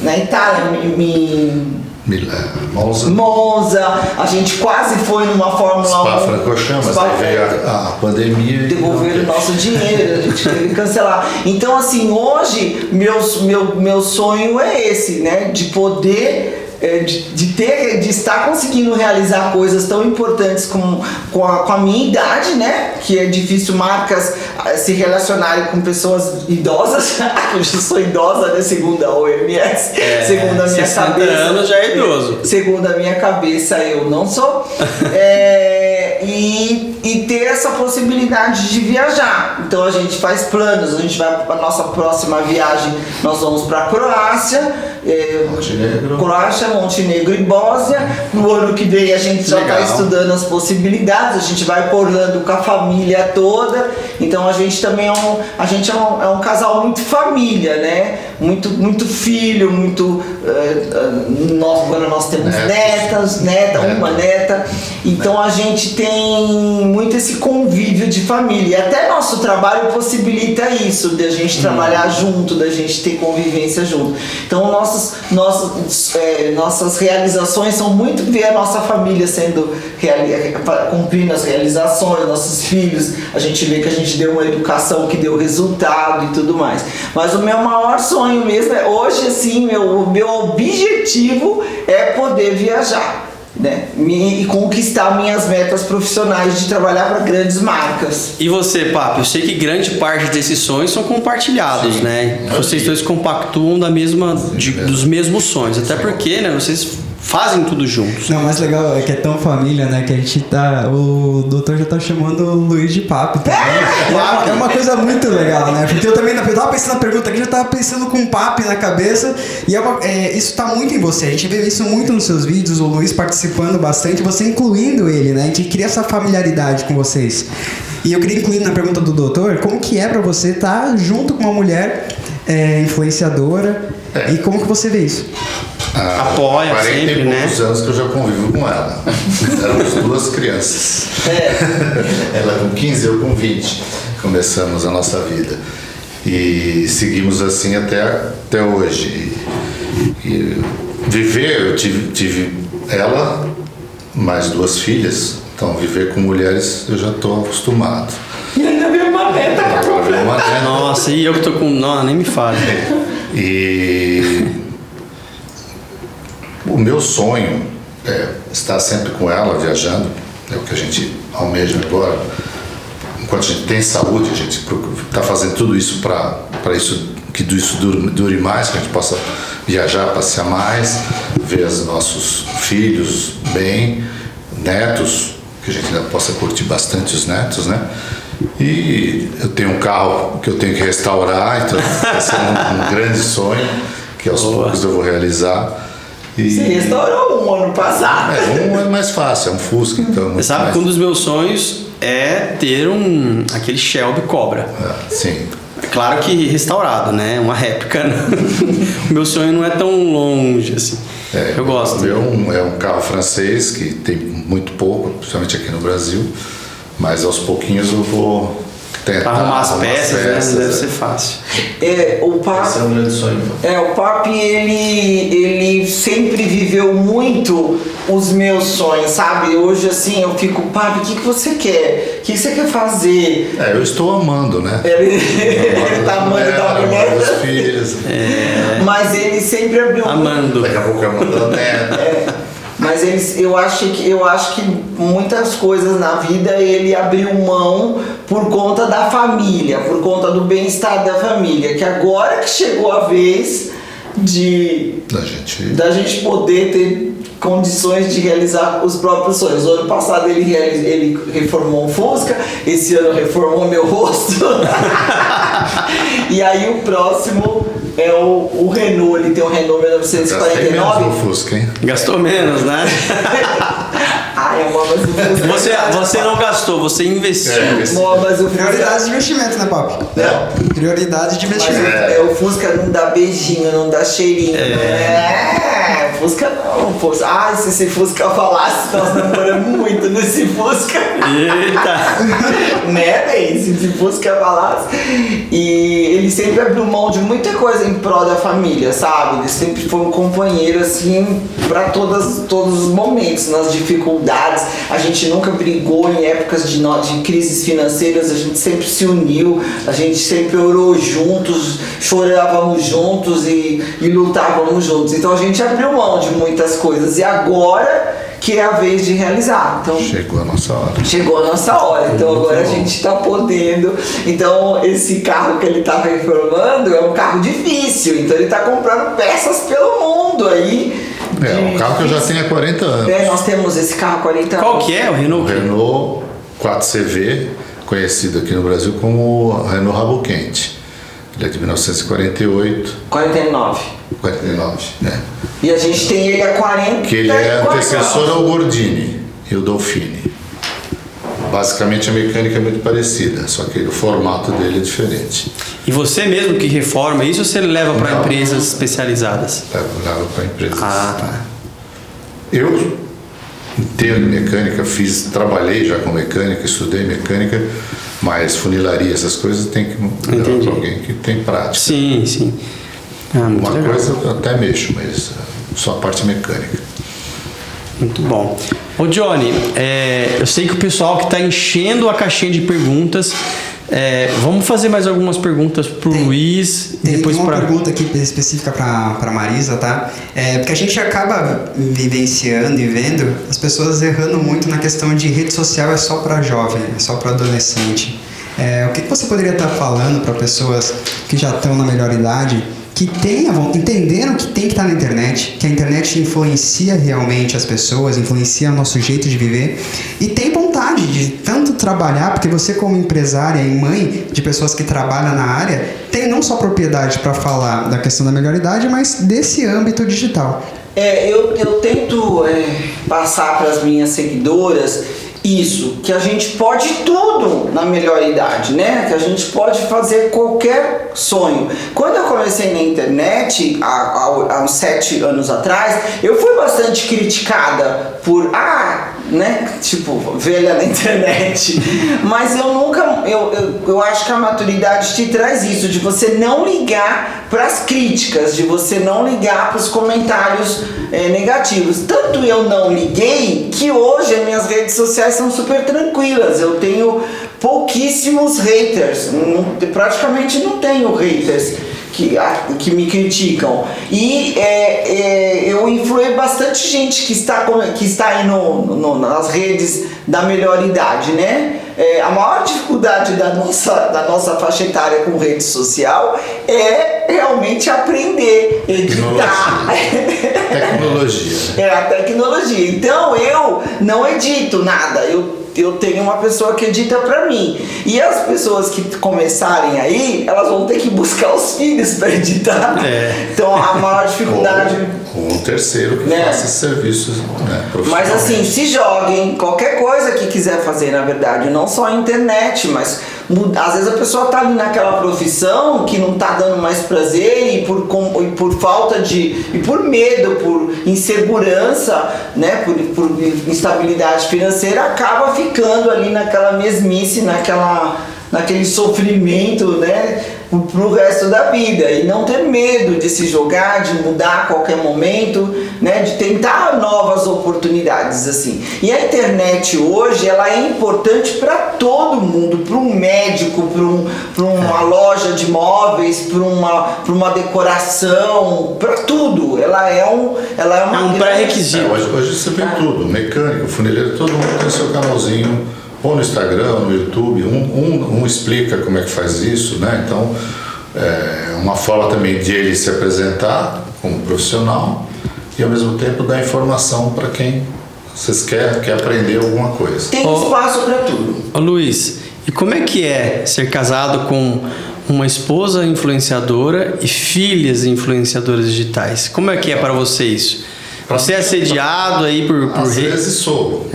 na Itália, Monza, a gente quase foi numa Fórmula 1. Spa-Francorchamps, mas veio a pandemia. Devolveram o nosso dinheiro, a gente teve que cancelar. Então, assim, hoje, meu sonho é esse, né? De poder de estar conseguindo realizar coisas tão importantes com a minha idade, né? Que é difícil marcas se relacionarem com pessoas idosas. Eu já sou idosa, né? Segundo a OMS, segundo a minha 60 cabeça. anos já é idoso. Segundo a minha cabeça, eu não sou. E ter essa possibilidade de viajar. Então a gente faz planos, a gente vai para a nossa próxima viagem, nós vamos para a Croácia, Montenegro e Bósnia. No ano que vem a gente já está estudando as possibilidades, a gente vai por Orlando com a família toda. Então a gente também é um casal muito família, né? Muito filho, agora nós temos uma neta. Então a gente tem muito esse convívio de família. E até nosso trabalho possibilita isso, de a gente trabalhar junto, da gente ter convivência junto. Então nossas realizações são muito ver a nossa família sendo cumprindo as realizações, nossos filhos, a gente vê que a gente deu uma educação que deu resultado e tudo mais. Mas o meu maior sonho mesmo é, hoje assim, o meu objetivo é poder viajar, né? E conquistar minhas metas profissionais de trabalhar para grandes marcas. E você, Papi? Eu sei que grande parte desses sonhos são compartilhados, né? Vocês dois compactuam dos mesmos sonhos, até porque, né, vocês fazem tudo juntos. Não, o mais legal é que é tão família, né? Que a gente tá. O doutor já tá chamando o Luiz de Papi também. É uma coisa muito legal, né? Porque eu também tava pensando na pergunta aqui, já tava pensando com Papi na cabeça. E isso tá muito em você. A gente vê isso muito nos seus vídeos, o Luiz participando bastante, você incluindo ele, né? A gente cria essa familiaridade com vocês. E eu queria incluir na pergunta do doutor, como que é pra você estar junto com uma mulher influenciadora e como que você vê isso? Apoia 40 sempre, e poucos né? anos que eu já convivo com ela. Éramos duas crianças. Ela com 15, eu com 20. Começamos a nossa vida. E seguimos assim até hoje. E viver, eu tive ela, mais duas filhas. Então, viver com mulheres eu já estou acostumado. E ainda veio uma meta pra Agora veio uma neta. Nossa, e eu que tô com... Não, nem me fale. E o meu sonho é estar sempre com ela, viajando. É o que a gente almeja agora. Enquanto a gente tem saúde, a gente está fazendo tudo isso para que isso dure mais, que a gente possa viajar, passear mais, ver os nossos filhos bem, netos, que a gente ainda possa curtir bastante os netos, né? E eu tenho um carro que eu tenho que restaurar, então vai ser um grande sonho, que aos poucos eu vou realizar. E Você restaurou um ano passado. um é mais fácil, é um Fusca, então. Você sabe que um dos meus sonhos é ter aquele Shelby Cobra. Sim. É claro que restaurado, né? Uma réplica. O meu sonho não é tão longe assim. Eu gosto. O meu é um carro francês que tem muito pouco, principalmente aqui no Brasil, mas aos pouquinhos eu vou tentar Pra arrumar as peças, né? Não deve ser fácil. O Papi, Esse é um grande sonho. o Papi ele sempre viveu muito os meus sonhos, sabe? Hoje assim eu fico, Papi, o que você quer? O que você quer fazer? Eu estou amando, né? Ele tá amando da mulher. Amando os filhos. Mas ele sempre abriu. Amando. Daqui a pouco eu mando a neta. Mas eu acho que muitas coisas na vida ele abriu mão por conta da família, por conta do bem-estar da família. Que agora que chegou a vez da gente poder ter condições de realizar os próprios sonhos. O ano passado ele reformou um Fusca, esse ano reformou meu rosto. E aí o próximo é o Renault, ele tem um Renault 1949. Gastei menos no Fusca, hein? Gastou menos, né? Mas o Fusca Você não gastou, você investiu. mas o Fusca, Prioridade de investimento, né, Papi? Prioridade de investimento. o Fusca não dá beijinho, não dá cheirinho. Fusca não, Fusca. Se esse Fusca falasse, nós namoramos muito nesse Fusca. Eita! Né, bem? Se esse Fusca falasse. E ele sempre abriu mão de muita coisa em prol da família, sabe? Ele sempre foi um companheiro, assim, pra todos os momentos, nas dificuldades. A gente nunca brigou em épocas de crises financeiras, a gente sempre se uniu, a gente sempre orou juntos, chorávamos juntos e lutávamos juntos. Então a gente abriu mão de muitas coisas e agora que é a vez de realizar. Então, Chegou a nossa hora. chegou a nossa hora, então agora a gente está podendo. Então esse carro que ele está reformando é um carro difícil, então ele está comprando peças pelo mundo aí. Um carro que eu já tenho há 40 anos. Nós temos esse carro há 40 anos. Qual que é o O Renault? Renault 4CV, conhecido aqui no Brasil como Renault Rabo Quente. Ele é de 1948, 49. 49, né? E a gente tem ele há 40. Que ele é antecessor ao Gordini e o Dolphine. Basicamente a mecânica é muito parecida, só que o formato dele é diferente. E você mesmo que reforma isso ou você leva para Não. empresas especializadas? Leva para empresas. Tá. Eu entendo mecânica, trabalhei já com mecânica, estudei mecânica, mas funilaria, essas coisas tem que levar Entendi. para alguém que tem prática. Sim, sim. muito Uma legal. coisa eu até mexo, mas só a parte mecânica. Muito bom. Ô Johnny, eu sei que o pessoal que está enchendo a caixinha de perguntas, vamos fazer mais algumas perguntas pro Luiz e depois Tem uma para... pergunta aqui específica para Marisa, tá? Porque a gente acaba vivenciando e vendo as pessoas errando muito na questão de rede social é só para jovem, é só para adolescente. O que você poderia estar falando para pessoas que já estão na melhor idade, que entenderam que tem que estar na internet, que a internet influencia realmente as pessoas, influencia o nosso jeito de viver, e tem vontade de tanto trabalhar, porque você como empresária e mãe de pessoas que trabalham na área, tem não só propriedade para falar da questão da melhor idade, mas desse âmbito digital. Eu tento passar para as minhas seguidoras isso, que a gente pode tudo na melhor idade, né? Que a gente pode fazer qualquer sonho. Quando eu comecei na internet, há uns 7 anos atrás, eu fui bastante criticada por, né? Tipo, velha na internet. Mas eu nunca, eu acho que a maturidade te traz isso, de você não ligar para as críticas, de você não ligar para os comentários negativos. Tanto eu não liguei que hoje as minhas redes sociais são super tranquilas. Eu tenho pouquíssimos haters, praticamente não tenho haters que me criticam. E eu influei bastante gente que está aí nas redes da melhor idade, né? A maior dificuldade da nossa faixa etária com rede social é realmente aprender, editar. Tecnologia. A tecnologia. Então eu não edito nada, eu tenho uma pessoa que edita pra mim. E as pessoas que começarem aí, elas vão ter que buscar os filhos pra editar. Então a maior dificuldade... Ou um terceiro que faça esse serviço, né, mas assim, se joguem, qualquer coisa que quiser fazer, na verdade, não só a internet, mas às vezes a pessoa tá ali naquela profissão que não tá dando mais prazer e por falta de... e por medo, por insegurança, né, por instabilidade financeira, acaba ficando ali naquela mesmice, naquele sofrimento, né, pro resto da vida. E não ter medo de se jogar, de mudar a qualquer momento, né, de tentar novas oportunidades, assim. E a internet hoje, ela é importante para todo mundo, para um médico, para uma loja de móveis, para uma decoração, para tudo. Ela é um pré-requisito. Hoje você vê tudo, mecânico, funileiro, todo mundo tem seu canalzinho, ou no Instagram, ou no YouTube, um explica como é que faz isso, né? Então, é uma forma também de ele se apresentar como profissional e ao mesmo tempo dar informação para quem vocês quer aprender alguma coisa. Tem espaço para tudo. Ô Luiz, e como é que é ser casado com uma esposa influenciadora e filhas influenciadoras digitais? Como é que é para você isso? Você é assediado aí por Às vezes sou.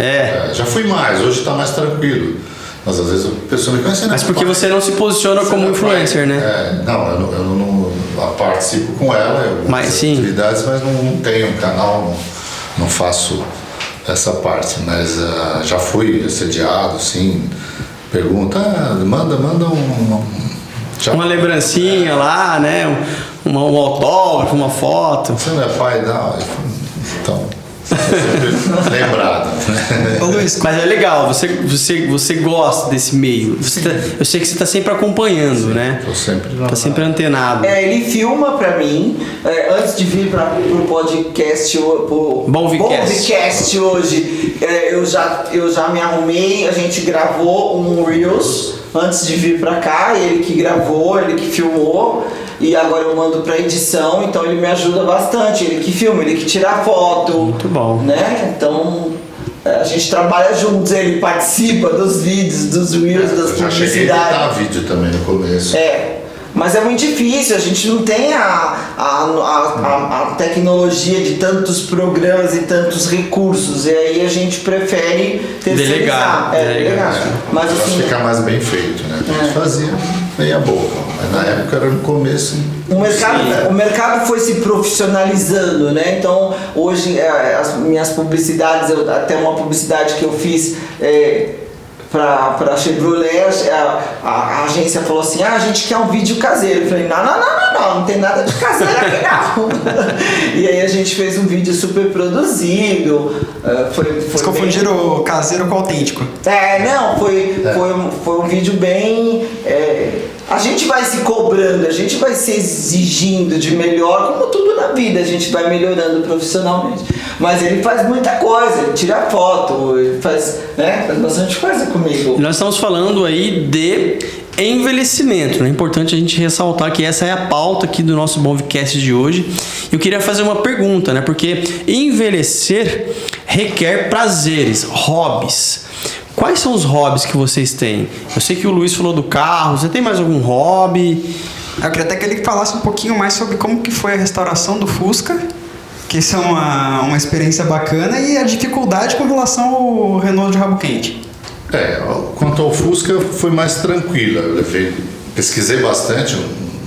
Já fui mais, hoje está mais tranquilo. Mas às vezes a pessoa me conhece. Mas porque você não se posiciona como influencer, né? Não, eu não participo com ela, eu atividades, mas não tenho um canal, não faço essa parte. Mas já fui assediado, sim. Pergunta, manda uma lembrancinha lá, né? Um autógrafo, uma foto. Você não é pai, não. Então, sempre lembrado. Ô, Luiz, mas é legal, você gosta desse meio. Eu sei que você está sempre acompanhando, né? Estou sempre lá. Tá sempre antenado. Ele filma pra mim, antes de vir pro podcast, pro Bonvicast hoje, eu já me arrumei, a gente gravou um Reels antes de vir pra cá, ele que gravou, ele que filmou. E agora eu mando pra edição, então ele me ajuda bastante. Ele que filma, ele que tira a foto. Muito bom. Né? Então a gente trabalha juntos, ele participa dos vídeos, dos reels, das publicidades. Eu já cheguei a editar vídeo também no começo. Mas é muito difícil, a gente não tem a tecnologia de tantos programas e tantos recursos. E aí a gente prefere delegar. Mas assim, fica mais bem feito, né? A gente fazia meia boca, mas na época era no começo. O mercado foi se profissionalizando, né? Então hoje as minhas publicidades, até uma publicidade que eu fiz pra Chevrolet, a agência falou assim, a gente quer um vídeo caseiro. Eu falei, não tem nada de caseiro aqui não. E aí a gente fez um vídeo super produzido. Vocês confundiram o caseiro com o autêntico. Foi um vídeo bem... a gente vai se cobrando, a gente vai se exigindo de melhor, como tudo na vida, a gente vai melhorando profissionalmente. Mas ele faz muita coisa, ele tira foto, ele faz bastante coisa comigo. Nós estamos falando aí de envelhecimento, né? É importante a gente ressaltar que essa é a pauta aqui do nosso Bonvicast de hoje. Eu queria fazer uma pergunta, né? Porque envelhecer requer prazeres, hobbies. Quais são os hobbies que vocês têm? Eu sei que o Luiz falou do carro, você tem mais algum hobby? Eu queria até que ele falasse um pouquinho mais sobre como que foi a restauração do Fusca, que isso é uma experiência bacana, e a dificuldade com relação ao Renault de rabo quente. Quanto ao Fusca, foi mais tranquila. Eu pesquisei bastante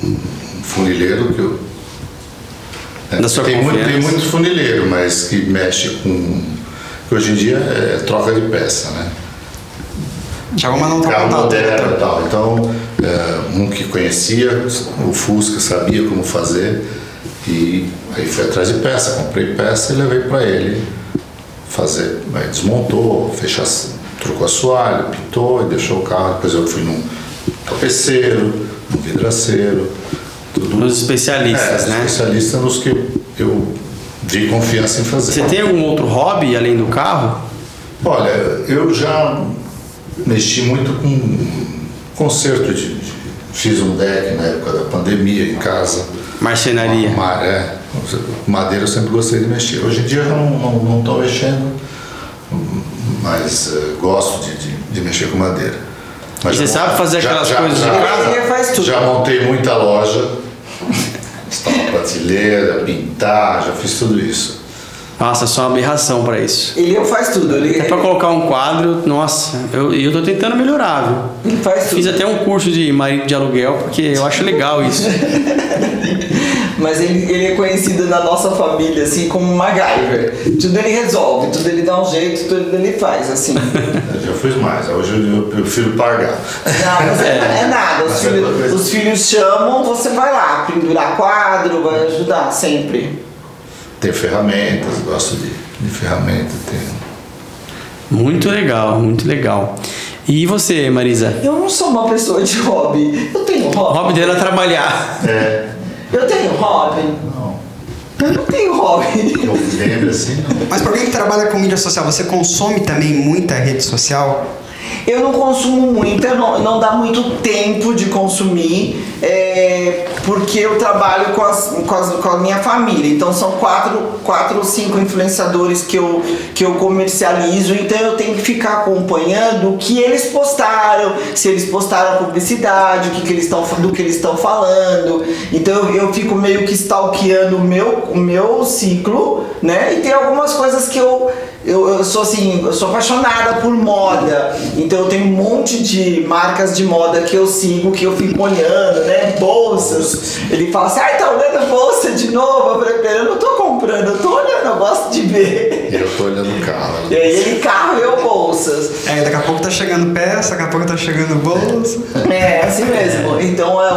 um funileiro que eu... Da sua tem confiança. muito funileiro, mas que mexe com... que hoje em dia é troca de peça, né? Já vamos não Carro contato, moderno e tal. Então, um que conhecia o Fusca, sabia como fazer, e aí fui atrás de peça, comprei peça e levei para ele fazer. Aí desmontou, trocou assoalho, pintou e deixou o carro. Depois eu fui num tapeceiro, num vidraceiro, tudo. Nos especialistas, né? Especialistas nos que eu vi confiança em fazer. Você tem algum outro hobby além do carro? Olha, eu já mexi muito com conserto fiz um deck na época da pandemia em casa. Marcenaria. Madeira eu sempre gostei de mexer. Hoje em dia eu não estou mexendo, mas gosto de mexer com madeira. Mas você sabe fazer aquelas coisas de casa? Ele faz tudo. Já montei muita loja, instalar prateleira, pintar, já fiz tudo isso. Nossa, sou uma aberração pra isso. Ele faz tudo. É pra colocar um quadro, nossa, eu tô tentando melhorar, viu? Ele faz tudo. Fiz até um curso de marido de aluguel, porque eu acho legal isso. Mas ele é conhecido na nossa família, assim, como MacGyver. Tudo ele resolve, tudo ele dá um jeito, tudo ele faz, assim. Eu já fiz mais, hoje eu prefiro pagar. Não, mas é nada. Os filhos chamam, você vai lá, pendurar quadro, vai ajudar, sempre. Tem ferramentas, gosto de ferramenta. Muito legal, muito legal. E você, Marisa? Eu não sou uma pessoa de hobby. Eu tenho O hobby. hobby dela é trabalhar. Eu tenho hobby. Não. Eu não tenho hobby. Eu lembro assim, não. Mas para alguém que trabalha com mídia social, você consome também muita rede social? Eu não consumo muito, não dá muito tempo de consumir, porque eu trabalho com a minha família. Então são quatro ou cinco influenciadores que eu comercializo, então eu tenho que ficar acompanhando o que eles postaram, se eles postaram publicidade, do que eles estão falando. Então eu fico meio que stalkeando o meu ciclo, né? E tem algumas coisas que eu sou assim, eu sou apaixonada por moda, então eu tenho um monte de marcas de moda que eu sigo, que eu fico olhando, né, bolsas. Ele fala assim, tá olhando bolsa de novo? Eu falei, eu não tô comprando, eu tô olhando, eu gosto de ver. Eu tô olhando o carro. E aí ele carro e eu bolsas. Daqui a pouco tá chegando peça, daqui a pouco tá chegando bolsa. É, assim mesmo. Então é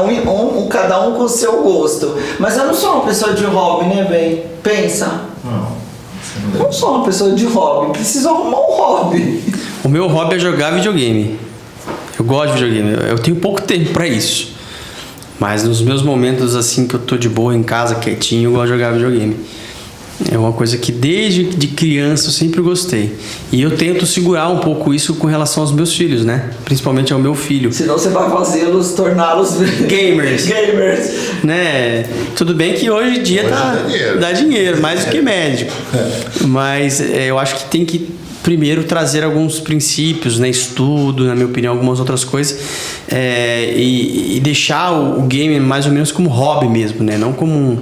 cada um com o seu gosto. Mas eu não sou uma pessoa de hobby, né, bem? Pensa. Eu não sou uma pessoa de hobby, preciso arrumar um hobby. O meu hobby é jogar videogame. Eu gosto de videogame. Eu tenho pouco tempo pra isso. Mas nos meus momentos assim que eu tô de boa em casa, quietinho, eu gosto de jogar videogame. É uma coisa que desde de criança eu sempre gostei. E eu tento segurar um pouco isso com relação aos meus filhos, né? Principalmente ao meu filho. Senão você vai fazê-los, torná-los Gamers. Né? Tudo bem que hoje em dia dá dinheiro, mais do que médico. Mas eu acho que tem que primeiro trazer alguns princípios, né? Estudo, na minha opinião, algumas outras coisas. E deixar o game mais ou menos como hobby mesmo, né? Não como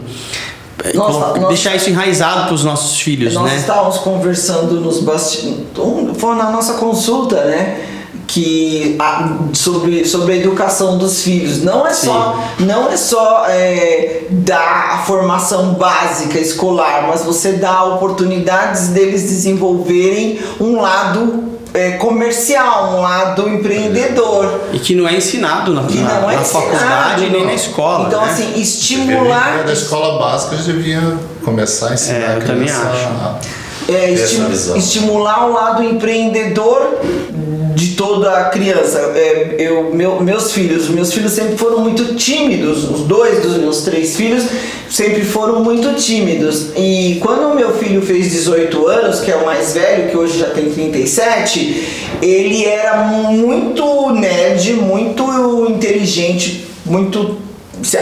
deixar isso enraizado para os nossos filhos, nós né? Nós estávamos conversando nos bastidores, foi na nossa consulta, né? Sobre a educação dos filhos. Não é só dar a formação básica escolar, mas você dá oportunidades deles desenvolverem um lado comercial, um lado empreendedor. E que não é ensinado na faculdade nem na escola. Então, né? assim, estimular. Da escola básica já devia começar a ensinar eu a também criança acho. Estimular o lado empreendedor de toda a criança. Meus filhos sempre foram muito tímidos. Os 2 dos meus 3 filhos sempre foram muito tímidos. E quando o meu filho fez 18 anos, que é o mais velho, que hoje já tem 37, ele era muito nerd, muito inteligente, muito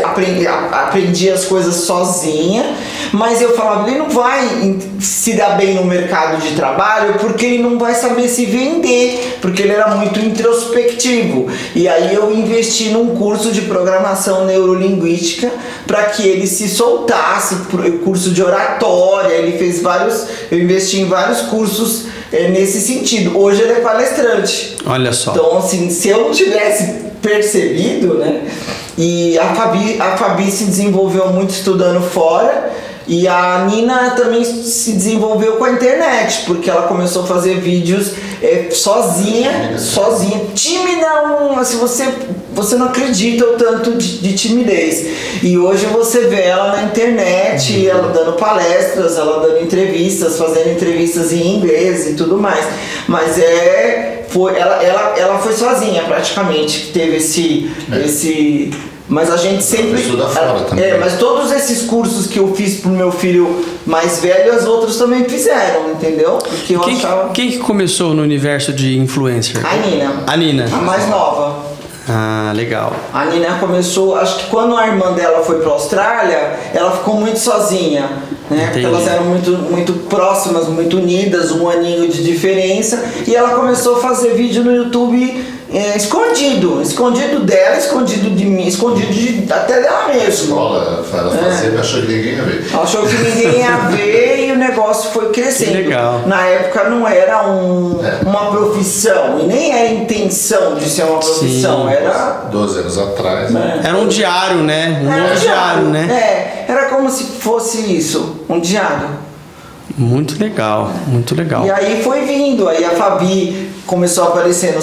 aprendia as coisas sozinha, mas eu falava, ele não vai se dar bem no mercado de trabalho porque ele não vai saber se vender, porque ele era muito introspectivo. E aí eu investi num curso de programação neurolinguística para que ele se soltasse, curso de oratória, eu investi em vários cursos nesse sentido. Hoje ele é palestrante. Olha só. Então, assim, se eu não tivesse percebido, né? E a Fabi se desenvolveu muito estudando fora, e a Nina também se desenvolveu com a internet, porque ela começou a fazer vídeos sozinha, tímida, assim, você não acredita o tanto de timidez. E hoje você vê ela na internet, ela dando palestras, ela dando entrevistas, fazendo entrevistas em inglês e tudo mais. Mas ela foi sozinha praticamente, que teve esse mas a gente sempre estuda fora também. Mas todos esses cursos que eu fiz pro meu filho mais velho, as outras também fizeram, entendeu? Porque eu achava... Quem que começou no universo de influencer? A Nina. A mais nova. Ah, legal. A Nina começou, acho que quando a irmã dela foi pra Austrália, ela ficou muito sozinha, né? Porque elas eram muito próximas, muito unidas, 1 aninho de diferença, e ela começou a fazer vídeo no YouTube escondido dela, escondido de mim, até dela mesma. Ela fazia e achou que ninguém ia ver. Ela achou que ninguém ia ver e o negócio foi crescendo. Que legal. Na época não era uma profissão, e nem era intenção de ser uma profissão. Sim. Era 12 anos atrás. Era um diário, né? Um novo diário, né? Era como se fosse isso, um diário. Muito legal, muito legal. E aí foi vindo, aí a Fabi começou a aparecer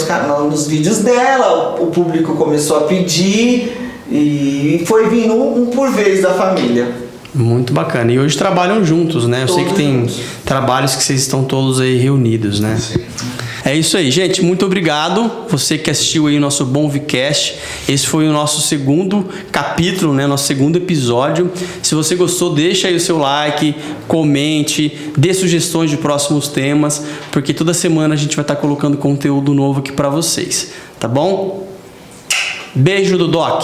nos vídeos dela, o público começou a pedir e foi vindo um por vez da família. Muito bacana. E hoje trabalham juntos, né? Eu sei que tem trabalhos que vocês estão todos aí reunidos, né? Sim. É isso aí, gente. Muito obrigado. Você que assistiu aí o nosso Bonvicast. Esse foi o nosso segundo capítulo, né? Nosso segundo episódio. Se você gostou, deixa aí o seu like, comente, dê sugestões de próximos temas, porque toda semana a gente vai estar colocando conteúdo novo aqui para vocês, tá bom? Beijo do Doc.